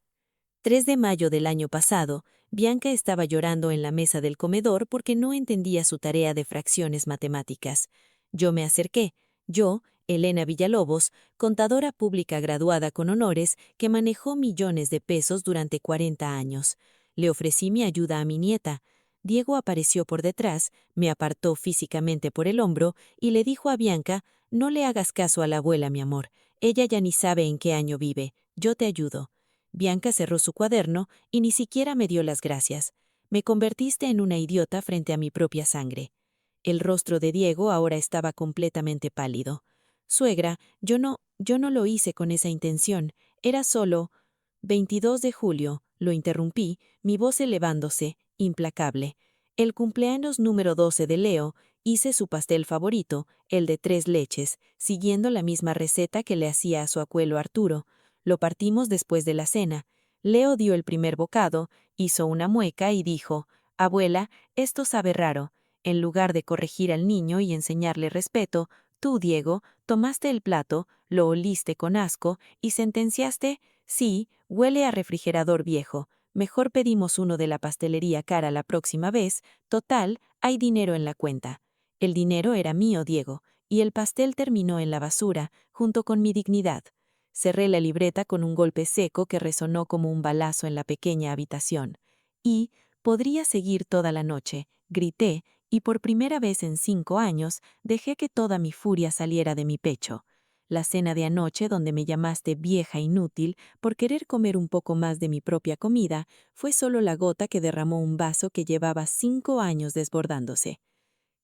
3 de mayo del año pasado, Bianca estaba llorando en la mesa del comedor porque no entendía su tarea de fracciones matemáticas. Yo me acerqué. Yo, Elena Villalobos, contadora pública graduada con honores, que manejó millones de pesos durante 40 años. Le ofrecí mi ayuda a mi nieta. Diego apareció por detrás, me apartó físicamente por el hombro y le dijo a Bianca: «No le hagas caso a la abuela, mi amor. Ella ya ni sabe en qué año vive. Yo te ayudo». Bianca cerró su cuaderno y ni siquiera me dio las gracias. Me convertiste en una idiota frente a mi propia sangre. El rostro de Diego ahora estaba completamente pálido. «Suegra, yo no lo hice con esa intención. Era solo...». 22 de julio, lo interrumpí, mi voz elevándose, implacable. El cumpleaños número 12 de Leo, hice su pastel favorito, el de 3 leches, siguiendo la misma receta que le hacía a su abuelo Arturo. Lo partimos después de la cena. Leo dio el primer bocado, hizo una mueca y dijo: «Abuela, esto sabe raro». En lugar de corregir al niño y enseñarle respeto, tú, Diego, tomaste el plato, lo oliste con asco y sentenciaste: «Sí, huele a refrigerador viejo. Mejor pedimos uno de la pastelería cara la próxima vez. Total, hay dinero en la cuenta». El dinero era mío, Diego, y el pastel terminó en la basura, junto con mi dignidad. Cerré la libreta con un golpe seco que resonó como un balazo en la pequeña habitación. Y podría seguir toda la noche, grité, y por primera vez en 5 años dejé que toda mi furia saliera de mi pecho. La cena de anoche, donde me llamaste vieja inútil por querer comer un poco más de mi propia comida, fue solo la gota que derramó un vaso que llevaba 5 años desbordándose.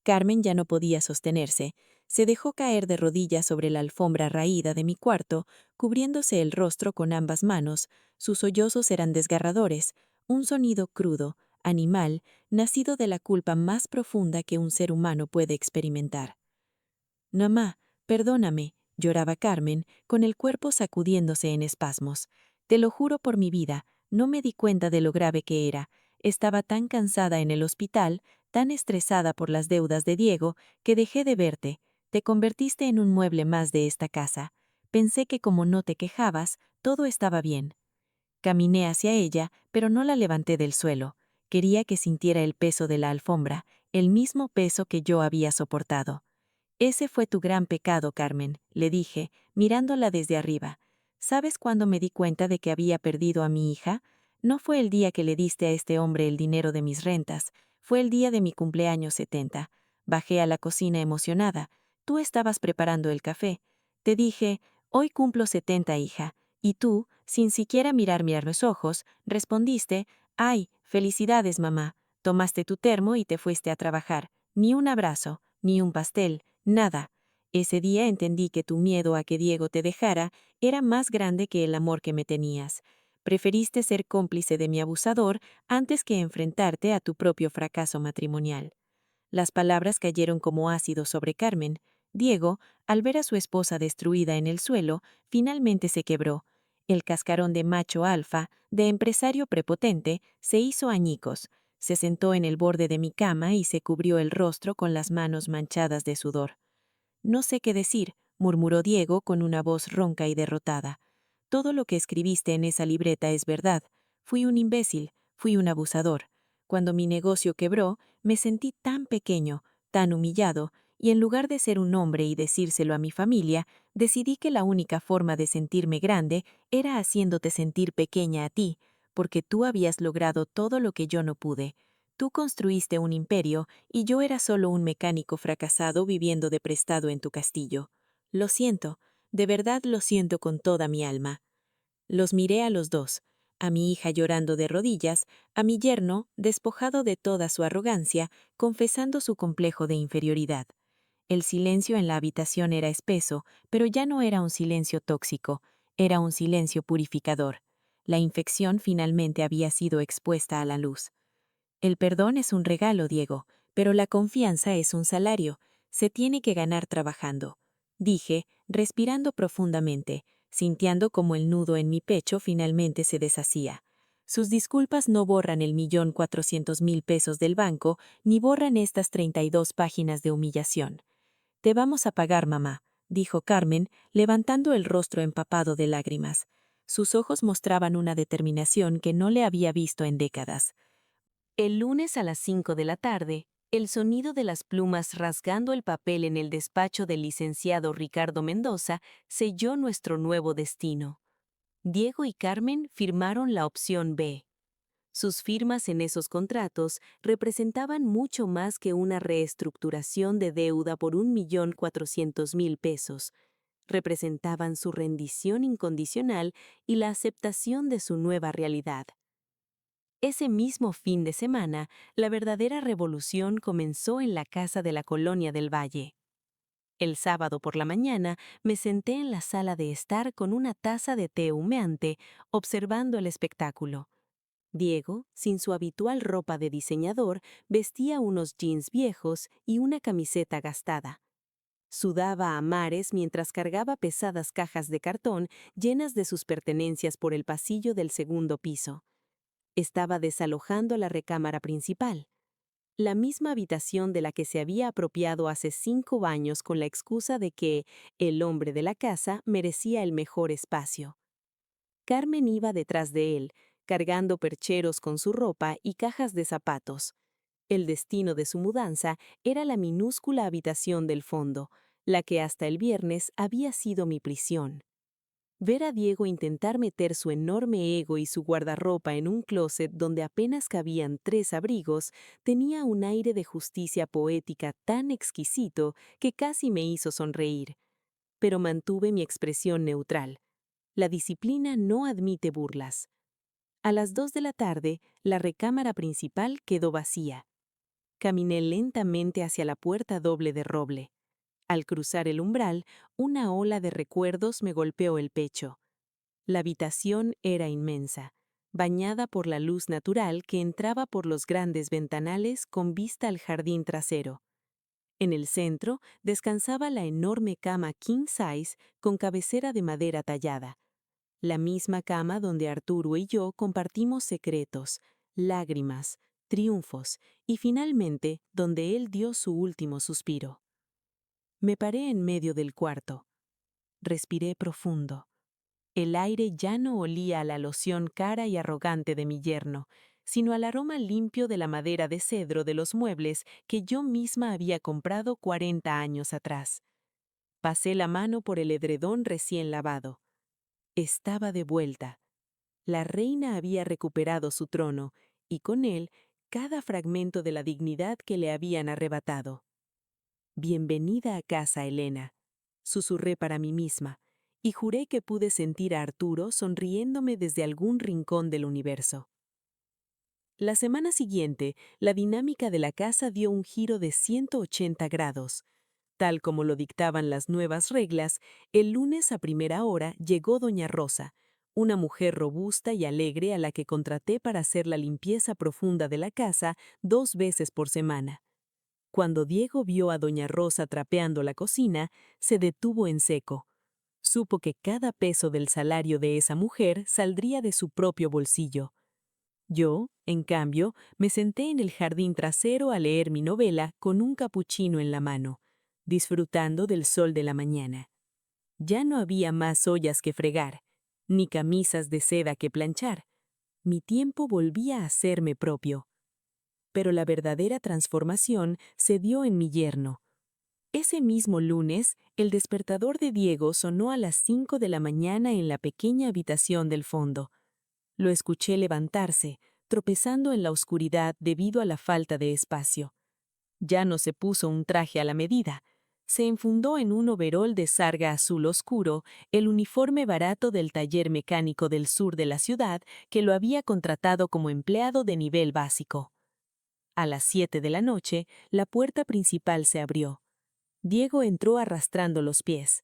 Carmen ya no podía sostenerse. Se dejó caer de rodillas sobre la alfombra raída de mi cuarto, cubriéndose el rostro con ambas manos. Sus sollozos eran desgarradores, un sonido crudo, animal, nacido de la culpa más profunda que un ser humano puede experimentar. «Mamá, perdóname», lloraba Carmen, con el cuerpo sacudiéndose en espasmos. «Te lo juro por mi vida, no me di cuenta de lo grave que era. Estaba tan cansada en el hospital, tan estresada por las deudas de Diego, que dejé de verte. Te convertiste en un mueble más de esta casa. Pensé que como no te quejabas, todo estaba bien». Caminé hacia ella, pero no la levanté del suelo. Quería que sintiera el peso de la alfombra, el mismo peso que yo había soportado. «Ese fue tu gran pecado, Carmen», le dije, mirándola desde arriba. «¿Sabes cuándo me di cuenta de que había perdido a mi hija? No fue el día que le diste a este hombre el dinero de mis rentas, fue el día de mi cumpleaños 70. Bajé a la cocina emocionada. Tú estabas preparando el café. Te dije: «Hoy cumplo 70, hija». Y tú, sin siquiera mirarme a los ojos, respondiste: «Ay, felicidades, mamá». Tomaste tu termo y te fuiste a trabajar. Ni un abrazo, ni un pastel, nada. Ese día entendí que tu miedo a que Diego te dejara era más grande que el amor que me tenías. Preferiste ser cómplice de mi abusador antes que enfrentarte a tu propio fracaso matrimonial. Las palabras cayeron como ácido sobre Carmen. Diego, al ver a su esposa destruida en el suelo, finalmente se quebró. El cascarón de macho alfa, de empresario prepotente, se hizo añicos. Se sentó en el borde de mi cama y se cubrió el rostro con las manos manchadas de sudor. «No sé qué decir», murmuró Diego con una voz ronca y derrotada. «Todo lo que escribiste en esa libreta es verdad. Fui un imbécil, fui un abusador. Cuando mi negocio quebró, me sentí tan pequeño, tan humillado, y en lugar de ser un hombre y decírselo a mi familia, decidí que la única forma de sentirme grande era haciéndote sentir pequeña a ti, porque tú habías logrado todo lo que yo no pude. Tú construiste un imperio y yo era solo un mecánico fracasado viviendo de prestado en tu castillo. Lo siento, de verdad lo siento con toda mi alma. Los miré a los dos, a mi hija llorando de rodillas, a mi yerno, despojado de toda su arrogancia, confesando su complejo de inferioridad. El silencio en la habitación era espeso, pero ya no era un silencio tóxico, era un silencio purificador. La infección finalmente había sido expuesta a la luz. El perdón es un regalo, Diego, pero la confianza es un salario. Se tiene que ganar trabajando. Dije, respirando profundamente, sintiendo como el nudo en mi pecho finalmente se deshacía. Sus disculpas no borran el 1.400.000 pesos del banco, ni borran estas 32 páginas de humillación. Te vamos a pagar, mamá, dijo Carmen, levantando el rostro empapado de lágrimas. Sus ojos mostraban una determinación que no le había visto en décadas. El lunes a las 5 de la tarde, el sonido de las plumas rasgando el papel en el despacho del licenciado Ricardo Mendoza selló nuestro nuevo destino. Diego y Carmen firmaron la opción B. Sus firmas en esos contratos representaban mucho más que una reestructuración de deuda por 1.400.000 pesos. Representaban su rendición incondicional y la aceptación de su nueva realidad. Ese mismo fin de semana, la verdadera revolución comenzó en la casa de la Colonia del Valle. El sábado por la mañana me senté en la sala de estar con una taza de té humeante, observando el espectáculo. Diego, sin su habitual ropa de diseñador, vestía unos jeans viejos y una camiseta gastada. Sudaba a mares mientras cargaba pesadas cajas de cartón llenas de sus pertenencias por el pasillo del segundo piso. Estaba desalojando la recámara principal, la misma habitación de la que se había apropiado hace 5 años con la excusa de que el hombre de la casa merecía el mejor espacio. Carmen iba detrás de él, cargando percheros con su ropa y cajas de zapatos. El destino de su mudanza era la minúscula habitación del fondo, la que hasta el viernes había sido mi prisión. Ver a Diego intentar meter su enorme ego y su guardarropa en un closet donde apenas cabían 3 abrigos tenía un aire de justicia poética tan exquisito que casi me hizo sonreír. Pero mantuve mi expresión neutral. La disciplina no admite burlas. A las 2 de la tarde, la recámara principal quedó vacía. Caminé lentamente hacia la puerta doble de roble. Al cruzar el umbral, una ola de recuerdos me golpeó el pecho. La habitación era inmensa, bañada por la luz natural que entraba por los grandes ventanales con vista al jardín trasero. En el centro descansaba la enorme cama king size con cabecera de madera tallada. La misma cama donde Arturo y yo compartimos secretos, lágrimas, triunfos y finalmente donde él dio su último suspiro. Me paré en medio del cuarto. Respiré profundo. El aire ya no olía a la loción cara y arrogante de mi yerno, sino al aroma limpio de la madera de cedro de los muebles que yo misma había comprado 40 años atrás. Pasé la mano por el edredón recién lavado. Estaba de vuelta. La reina había recuperado su trono, y con él cada fragmento de la dignidad que le habían arrebatado. «Bienvenida a casa, Elena», susurré para mí misma, y juré que pude sentir a Arturo sonriéndome desde algún rincón del universo. La semana siguiente, la dinámica de la casa dio un giro de 180 grados. Tal como lo dictaban las nuevas reglas, el lunes a primera hora llegó doña Rosa, una mujer robusta y alegre a la que contraté para hacer la limpieza profunda de la casa 2 veces por semana. Cuando Diego vio a doña Rosa trapeando la cocina, se detuvo en seco. Supo que cada peso del salario de esa mujer saldría de su propio bolsillo. Yo, en cambio, me senté en el jardín trasero a leer mi novela con un capuchino en la mano, disfrutando del sol de la mañana. Ya no había más ollas que fregar, ni camisas de seda que planchar. Mi tiempo volvía a serme propio. Pero la verdadera transformación se dio en mi yerno. Ese mismo lunes, el despertador de Diego sonó a las 5 de la mañana en la pequeña habitación del fondo. Lo escuché levantarse, tropezando en la oscuridad debido a la falta de espacio. Ya no se puso un traje a la medida. Se enfundó en un overol de sarga azul oscuro, el uniforme barato del taller mecánico del sur de la ciudad que lo había contratado como empleado de nivel básico. A las 7 de la noche, la puerta principal se abrió. Diego entró arrastrando los pies.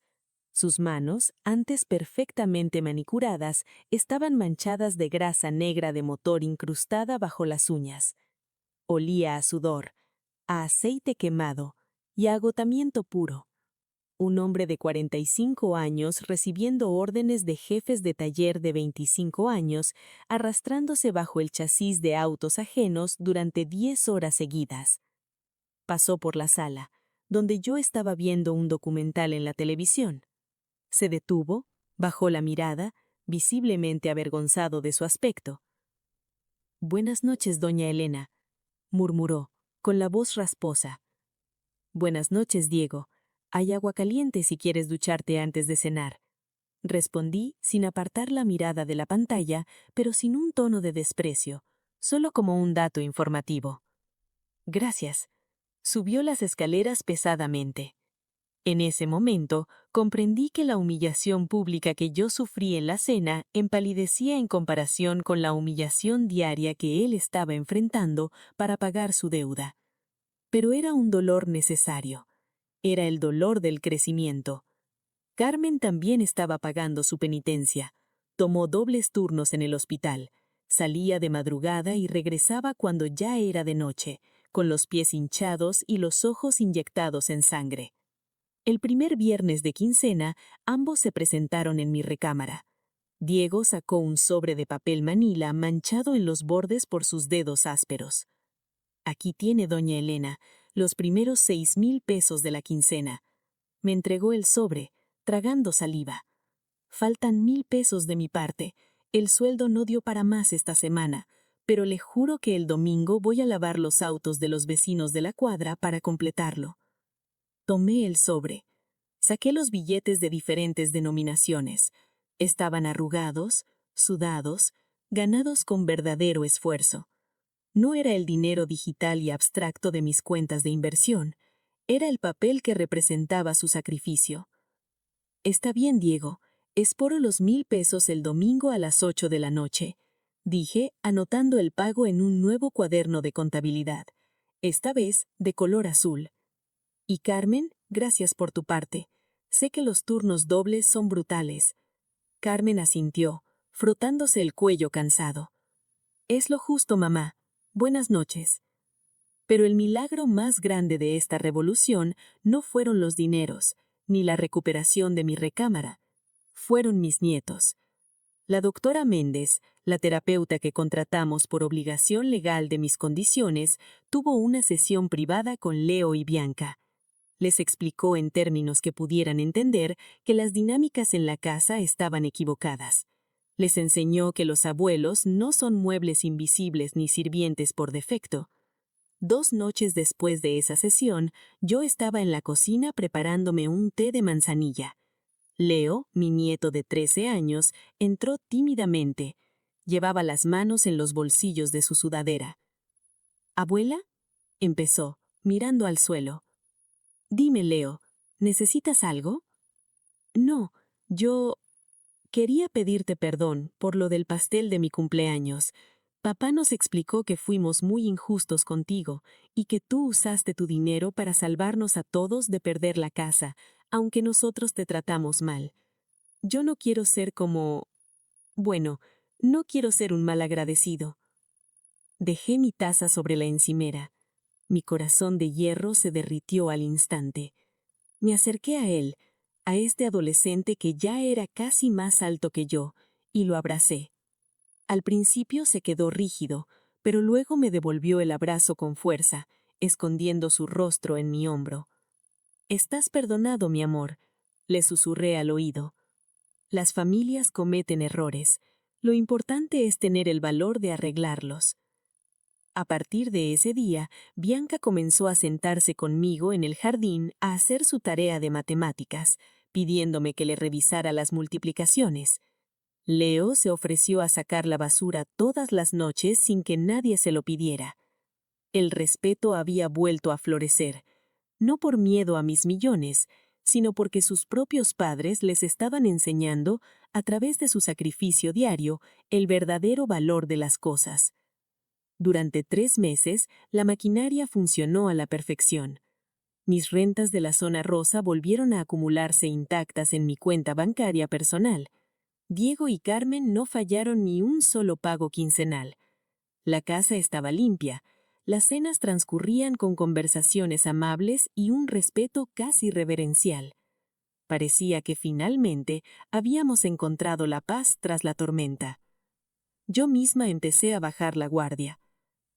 Sus manos, antes perfectamente manicuradas, estaban manchadas de grasa negra de motor incrustada bajo las uñas. Olía a sudor, a aceite quemado y a agotamiento puro. Un hombre de 45 años recibiendo órdenes de jefes de taller de 25 años, arrastrándose bajo el chasis de autos ajenos durante 10 horas seguidas. Pasó por la sala, donde yo estaba viendo un documental en la televisión. Se detuvo, bajó la mirada, visiblemente avergonzado de su aspecto. «Buenas noches, doña Elena», murmuró, con la voz rasposa. «Buenas noches, Diego. Hay agua caliente si quieres ducharte antes de cenar», respondí sin apartar la mirada de la pantalla, pero sin un tono de desprecio, solo como un dato informativo. «Gracias». Subió las escaleras pesadamente. En ese momento, comprendí que la humillación pública que yo sufrí en la cena empalidecía en comparación con la humillación diaria que él estaba enfrentando para pagar su deuda. Pero era un dolor necesario. Era el dolor del crecimiento. Carmen también estaba pagando su penitencia. Tomó dobles turnos en el hospital. Salía de madrugada y regresaba cuando ya era de noche, con los pies hinchados y los ojos inyectados en sangre. El primer viernes de quincena, ambos se presentaron en mi recámara. Diego sacó un sobre de papel manila manchado en los bordes por sus dedos ásperos. «Aquí tiene, doña Elena, los primeros 6,000 pesos de la quincena». Me entregó el sobre, tragando saliva. «Faltan 1,000 pesos de mi parte. El sueldo no dio para más esta semana, pero le juro que el domingo voy a lavar los autos de los vecinos de la cuadra para completarlo». Tomé el sobre. Saqué los billetes de diferentes denominaciones. Estaban arrugados, sudados, ganados con verdadero esfuerzo. No era el dinero digital y abstracto de mis cuentas de inversión. Era el papel que representaba su sacrificio. «Está bien, Diego. Esporo los 1,000 pesos el domingo a las 8 de la noche», dije, anotando el pago en un nuevo cuaderno de contabilidad, esta vez de color azul. «Y Carmen, gracias por tu parte. Sé que los turnos dobles son brutales». Carmen asintió, frotándose el cuello cansado. «Es lo justo, mamá. Buenas noches». Pero el milagro más grande de esta revolución no fueron los dineros, ni la recuperación de mi recámara. Fueron mis nietos. La doctora Méndez, la terapeuta que contratamos por obligación legal de mis condiciones, tuvo una sesión privada con Leo y Bianca. Les explicó en términos que pudieran entender que las dinámicas en la casa estaban equivocadas. Les enseñó que los abuelos no son muebles invisibles ni sirvientes por defecto. 2 noches después de esa sesión, yo estaba en la cocina preparándome un té de manzanilla. Leo, mi nieto de 13 años, entró tímidamente. Llevaba las manos en los bolsillos de su sudadera. «¿Abuela?», empezó, mirando al suelo. «Dime, Leo, ¿necesitas algo?» «No, yo quería pedirte perdón por lo del pastel de mi cumpleaños. Papá nos explicó que fuimos muy injustos contigo y que tú usaste tu dinero para salvarnos a todos de perder la casa, aunque nosotros te tratamos mal. Yo no quiero ser como... Bueno, no quiero ser un mal agradecido». Dejé mi taza sobre la encimera. Mi corazón de hierro se derritió al instante. Me acerqué a él, a este adolescente que ya era casi más alto que yo, y lo abracé. Al principio se quedó rígido, pero luego me devolvió el abrazo con fuerza, escondiendo su rostro en mi hombro. «Estás perdonado, mi amor», le susurré al oído. Las familias cometen errores. Lo importante es tener el valor de arreglarlos. A partir de ese día, Bianca comenzó a sentarse conmigo en el jardín a hacer su tarea de matemáticas, pidiéndome que le revisara las multiplicaciones. Leo se ofreció a sacar la basura todas las noches sin que nadie se lo pidiera. El respeto había vuelto a florecer, no por miedo a mis millones, sino porque sus propios padres les estaban enseñando, a través de su sacrificio diario, el verdadero valor de las cosas. Durante 3 meses, la maquinaria funcionó a la perfección. Mis rentas de la zona rosa volvieron a acumularse intactas en mi cuenta bancaria personal. Diego y Carmen no fallaron ni un solo pago quincenal. La casa estaba limpia. Las cenas transcurrían con conversaciones amables y un respeto casi reverencial. Parecía que finalmente habíamos encontrado la paz tras la tormenta. Yo misma empecé a bajar la guardia.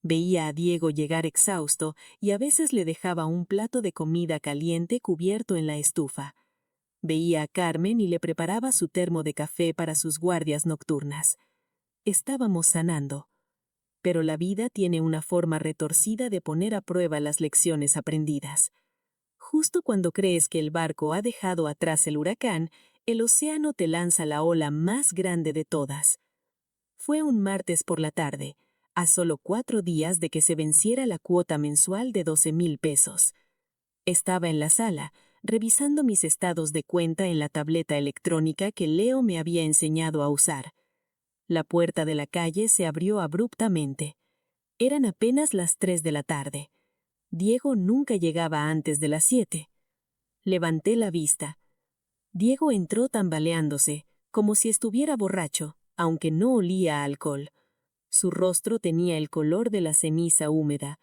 Veía a Diego llegar exhausto y a veces le dejaba un plato de comida caliente cubierto en la estufa. Veía a Carmen y le preparaba su termo de café para sus guardias nocturnas. Estábamos sanando. Pero la vida tiene una forma retorcida de poner a prueba las lecciones aprendidas. Justo cuando crees que el barco ha dejado atrás el huracán, el océano te lanza la ola más grande de todas. Fue un martes por la tarde, a solo 4 días de que se venciera la cuota mensual de 12,000 pesos. Estaba en la sala, revisando mis estados de cuenta en la tableta electrónica que Leo me había enseñado a usar. La puerta de la calle se abrió abruptamente. Eran apenas las 3 de la tarde. Diego nunca llegaba antes de las 7. Levanté la vista. Diego entró tambaleándose, como si estuviera borracho, aunque no olía a alcohol. Su rostro tenía el color de la ceniza húmeda.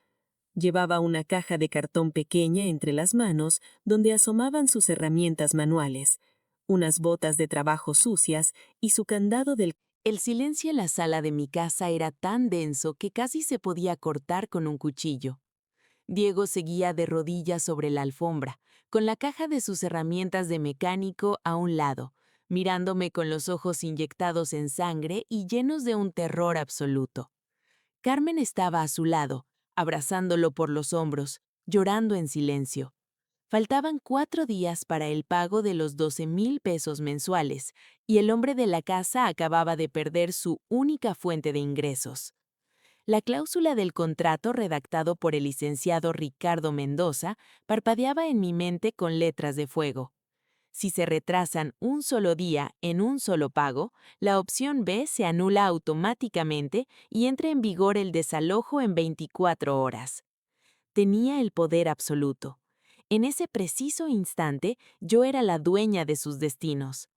Llevaba una caja de cartón pequeña entre las manos, donde asomaban sus herramientas manuales, unas botas de trabajo sucias y su candado del... El silencio en la sala de mi casa era tan denso que casi se podía cortar con un cuchillo. Diego seguía de rodillas sobre la alfombra, con la caja de sus herramientas de mecánico a un lado, mirándome con los ojos inyectados en sangre y llenos de un terror absoluto. Carmen estaba a su lado, abrazándolo por los hombros, llorando en silencio. Faltaban 4 días para el pago de los 12,000 pesos mensuales, y el hombre de la casa acababa de perder su única fuente de ingresos. La cláusula del contrato redactado por el licenciado Ricardo Mendoza parpadeaba en mi mente con letras de fuego. Si se retrasan un solo día en un solo pago, la opción B se anula automáticamente y entra en vigor el desalojo en 24 horas. Tenía el poder absoluto. En ese preciso instante, yo era la dueña de sus destinos.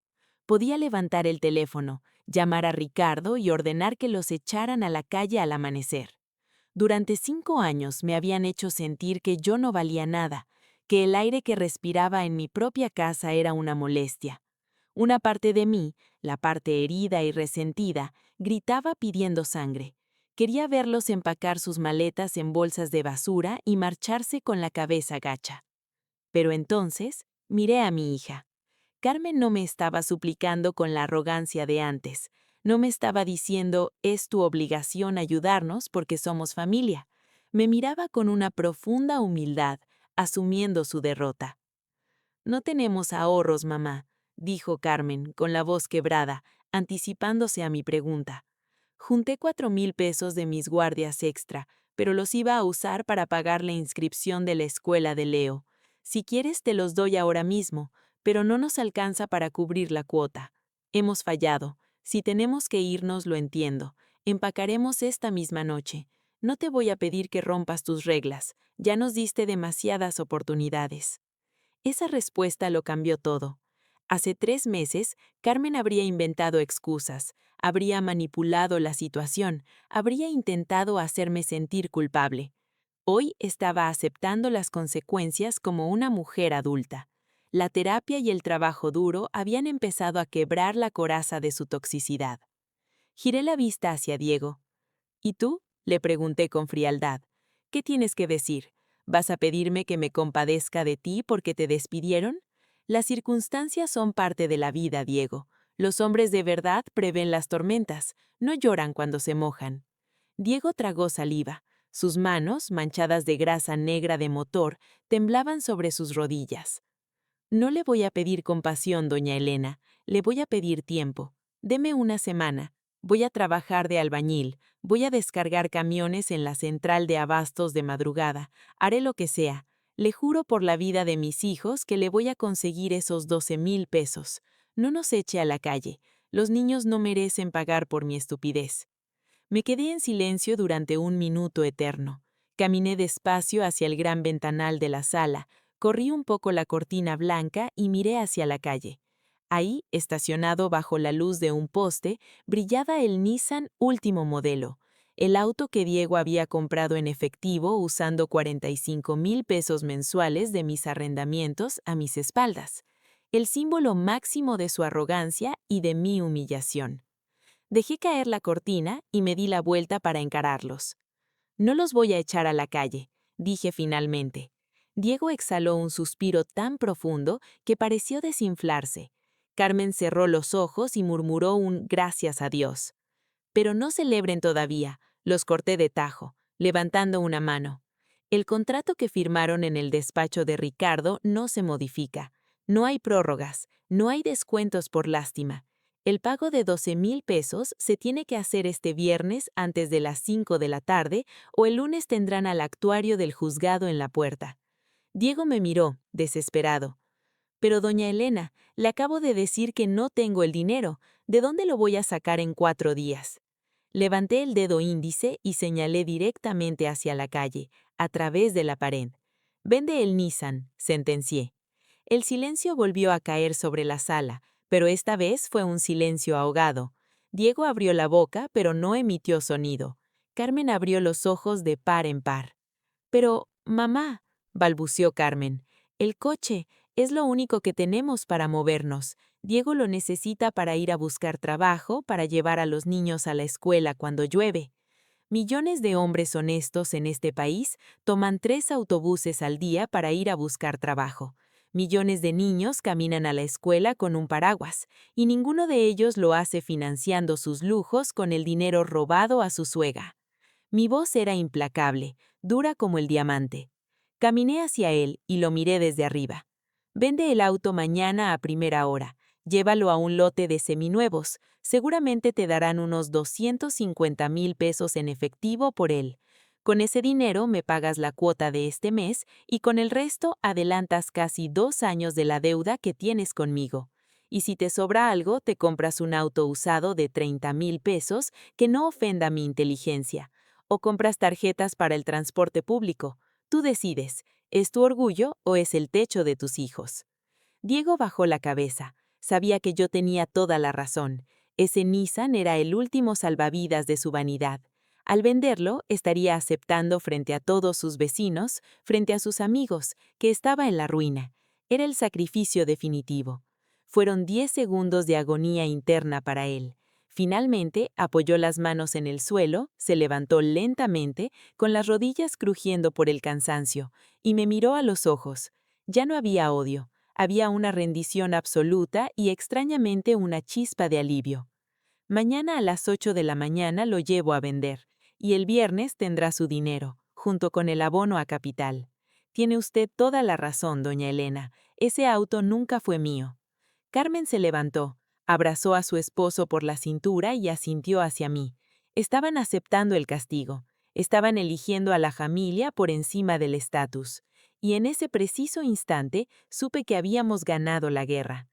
Podía levantar el teléfono, llamar a Ricardo y ordenar que los echaran a la calle al amanecer. Durante 5 años me habían hecho sentir que yo no valía nada, que el aire que respiraba en mi propia casa era una molestia. Una parte de mí, la parte herida y resentida, gritaba pidiendo sangre. Quería verlos empacar sus maletas en bolsas de basura y marcharse con la cabeza gacha. Pero entonces, miré a mi hija. Carmen no me estaba suplicando con la arrogancia de antes. No me estaba diciendo, es tu obligación ayudarnos porque somos familia. Me miraba con una profunda humildad, asumiendo su derrota. No tenemos ahorros, mamá, dijo Carmen, con la voz quebrada, anticipándose a mi pregunta. Junté 4,000 pesos de mis guardias extra, pero los iba a usar para pagar la inscripción de la escuela de Leo. Si quieres te los doy ahora mismo, pero no nos alcanza para cubrir la cuota. Hemos fallado. Si tenemos que irnos, lo entiendo. Empacaremos esta misma noche. No te voy a pedir que rompas tus reglas. Ya nos diste demasiadas oportunidades. Esa respuesta lo cambió todo. Hace 3 meses, Carmen habría inventado excusas, habría manipulado la situación, habría intentado hacerme sentir culpable. Hoy estaba aceptando las consecuencias como una mujer adulta. La terapia y el trabajo duro habían empezado a quebrar la coraza de su toxicidad. Giré la vista hacia Diego. ¿Y tú? Le pregunté con frialdad. ¿Qué tienes que decir? ¿Vas a pedirme que me compadezca de ti porque te despidieron? Las circunstancias son parte de la vida, Diego. Los hombres de verdad prevén las tormentas, no lloran cuando se mojan. Diego tragó saliva. Sus manos, manchadas de grasa negra de motor, temblaban sobre sus rodillas. No le voy a pedir compasión, doña Elena, le voy a pedir tiempo. Deme una semana. Voy a trabajar de albañil, voy a descargar camiones en la central de abastos de madrugada, haré lo que sea. Le juro por la vida de mis hijos que le voy a conseguir esos 12,000 pesos. No nos eche a la calle. Los niños no merecen pagar por mi estupidez. Me quedé en silencio durante un minuto eterno. Caminé despacio hacia el gran ventanal de la sala, corrí un poco la cortina blanca y miré hacia la calle. Ahí, estacionado bajo la luz de un poste, brillaba el Nissan último modelo, el auto que Diego había comprado en efectivo usando 45,000 pesos mensuales de mis arrendamientos a mis espaldas, el símbolo máximo de su arrogancia y de mi humillación. Dejé caer la cortina y me di la vuelta para encararlos. No los voy a echar a la calle, dije finalmente. Diego exhaló un suspiro tan profundo que pareció desinflarse. Carmen cerró los ojos y murmuró un gracias a Dios. Pero no celebren todavía, los corté de tajo, levantando una mano. El contrato que firmaron en el despacho de Ricardo no se modifica. No hay prórrogas, no hay descuentos por lástima. El pago de 12,000 pesos se tiene que hacer este viernes antes de las 5 de la tarde o el lunes tendrán al actuario del juzgado en la puerta. Diego me miró, desesperado. Pero doña Elena, le acabo de decir que no tengo el dinero. ¿De dónde lo voy a sacar en 4 días? Levanté el dedo índice y señalé directamente hacia la calle, a través de la pared. Vende el Nissan, sentencié. El silencio volvió a caer sobre la sala, pero esta vez fue un silencio ahogado. Diego abrió la boca, pero no emitió sonido. Carmen abrió los ojos de par en par. Pero, mamá, balbució Carmen, el coche es lo único que tenemos para movernos. Diego lo necesita para ir a buscar trabajo, para llevar a los niños a la escuela cuando llueve. Millones de hombres honestos en este país toman 3 autobuses al día para ir a buscar trabajo. Millones de niños caminan a la escuela con un paraguas, y ninguno de ellos lo hace financiando sus lujos con el dinero robado a su suegra. Mi voz era implacable, dura como el diamante. Caminé hacia él y lo miré desde arriba. Vende el auto mañana a primera hora. Llévalo a un lote de seminuevos. Seguramente te darán unos 250,000 pesos en efectivo por él. Con ese dinero me pagas la cuota de este mes y con el resto adelantas casi 2 años de la deuda que tienes conmigo. Y si te sobra algo, te compras un auto usado de 30,000 pesos que no ofenda mi inteligencia. O compras tarjetas para el transporte público. Tú decides, ¿es tu orgullo o es el techo de tus hijos? Diego bajó la cabeza. Sabía que yo tenía toda la razón. Ese Nissan era el último salvavidas de su vanidad. Al venderlo, estaría aceptando frente a todos sus vecinos, frente a sus amigos, que estaba en la ruina. Era el sacrificio definitivo. Fueron 10 segundos de agonía interna para él. Finalmente, apoyó las manos en el suelo, se levantó lentamente, con las rodillas crujiendo por el cansancio, y me miró a los ojos. Ya no había odio. Había una rendición absoluta y extrañamente una chispa de alivio. Mañana a las 8 de la mañana lo llevo a vender, y el viernes tendrá su dinero, junto con el abono a capital. Tiene usted toda la razón, doña Elena. Ese auto nunca fue mío. Carmen se levantó, abrazó a su esposo por la cintura y asintió hacia mí. Estaban aceptando el castigo. Estaban eligiendo a la familia por encima del estatus. Y en ese preciso instante supe que habíamos ganado la guerra.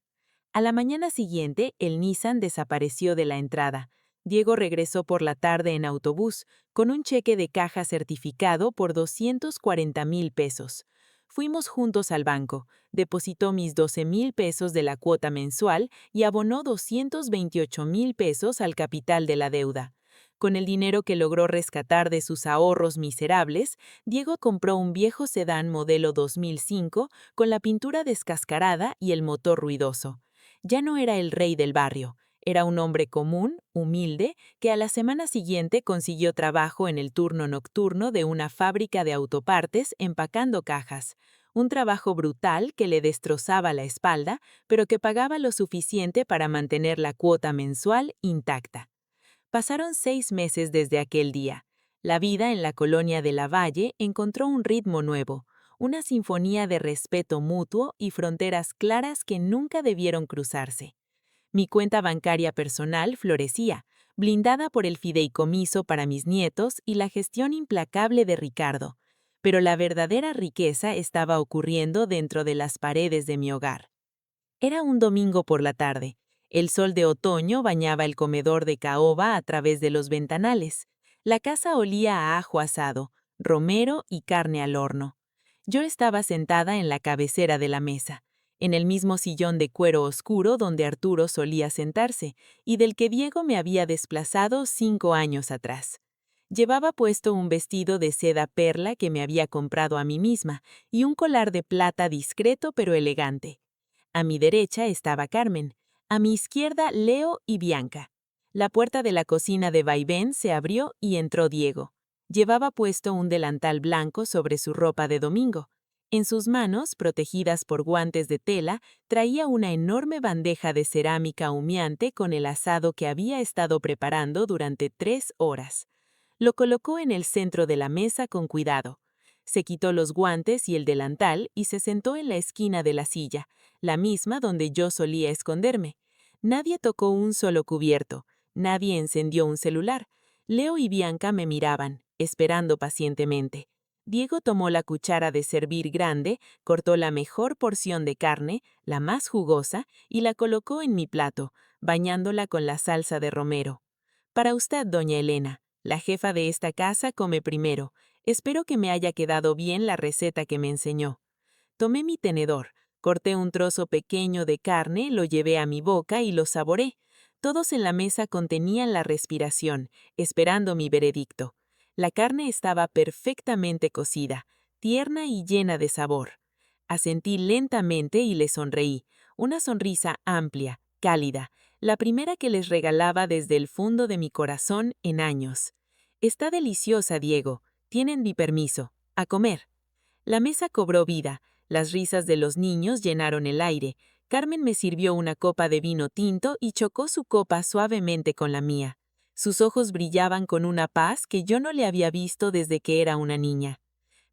A la mañana siguiente, el Nissan desapareció de la entrada. Diego regresó por la tarde en autobús, con un cheque de caja certificado por 240,000 pesos. Fuimos juntos al banco, depositó mis 12,000 pesos de la cuota mensual y abonó 228,000 pesos al capital de la deuda. Con el dinero que logró rescatar de sus ahorros miserables, Diego compró un viejo sedán modelo 2005 con la pintura descascarada y el motor ruidoso. Ya no era el rey del barrio, era un hombre común, humilde, que a la semana siguiente consiguió trabajo en el turno nocturno de una fábrica de autopartes empacando cajas. Un trabajo brutal que le destrozaba la espalda, pero que pagaba lo suficiente para mantener la cuota mensual intacta. Pasaron 6 meses desde aquel día. La vida en la colonia de La Valle encontró un ritmo nuevo, una sinfonía de respeto mutuo y fronteras claras que nunca debieron cruzarse. Mi cuenta bancaria personal florecía, blindada por el fideicomiso para mis nietos y la gestión implacable de Ricardo. Pero la verdadera riqueza estaba ocurriendo dentro de las paredes de mi hogar. Era un domingo por la tarde. El sol de otoño bañaba el comedor de caoba a través de los ventanales. La casa olía a ajo asado, romero y carne al horno. Yo estaba sentada en la cabecera de la mesa, en el mismo sillón de cuero oscuro donde Arturo solía sentarse y del que Diego me había desplazado 5 años atrás. Llevaba puesto un vestido de seda perla que me había comprado a mí misma y un colar de plata discreto pero elegante. A mi derecha estaba Carmen, a mi izquierda Leo y Bianca. La puerta de la cocina de vaivén se abrió y entró Diego. Llevaba puesto un delantal blanco sobre su ropa de domingo. En sus manos, protegidas por guantes de tela, traía una enorme bandeja de cerámica humeante con el asado que había estado preparando durante 3 horas. Lo colocó en el centro de la mesa con cuidado. Se quitó los guantes y el delantal y se sentó en la esquina de la silla, la misma donde yo solía esconderme. Nadie tocó un solo cubierto, nadie encendió un celular. Leo y Bianca me miraban, esperando pacientemente. Diego tomó la cuchara de servir grande, cortó la mejor porción de carne, la más jugosa, y la colocó en mi plato, bañándola con la salsa de romero. Para usted, doña Elena, la jefa de esta casa come primero. Espero que me haya quedado bien la receta que me enseñó. Tomé mi tenedor, corté un trozo pequeño de carne, lo llevé a mi boca y lo saboré. Todos en la mesa contenían la respiración, esperando mi veredicto. La carne estaba perfectamente cocida, tierna y llena de sabor. Asentí lentamente y le sonreí, una sonrisa amplia, cálida, la primera que les regalaba desde el fondo de mi corazón en años. Está deliciosa, Diego. Tienen mi permiso. A comer. La mesa cobró vida. Las risas de los niños llenaron el aire. Carmen me sirvió una copa de vino tinto y chocó su copa suavemente con la mía. Sus ojos brillaban con una paz que yo no le había visto desde que era una niña.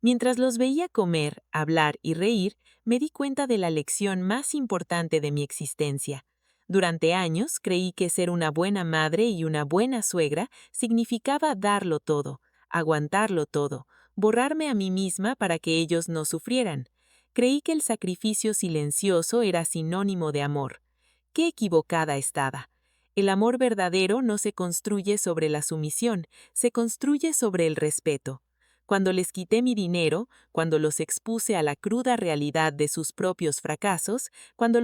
Mientras los veía comer, hablar y reír, me di cuenta de la lección más importante de mi existencia. Durante años creí que ser una buena madre y una buena suegra significaba darlo todo, aguantarlo todo, borrarme a mí misma para que ellos no sufrieran. Creí que el sacrificio silencioso era sinónimo de amor. ¡Qué equivocada estaba! El amor verdadero no se construye sobre la sumisión, se construye sobre el respeto. Cuando les quité mi dinero, cuando los expuse a la cruda realidad de sus propios fracasos, cuando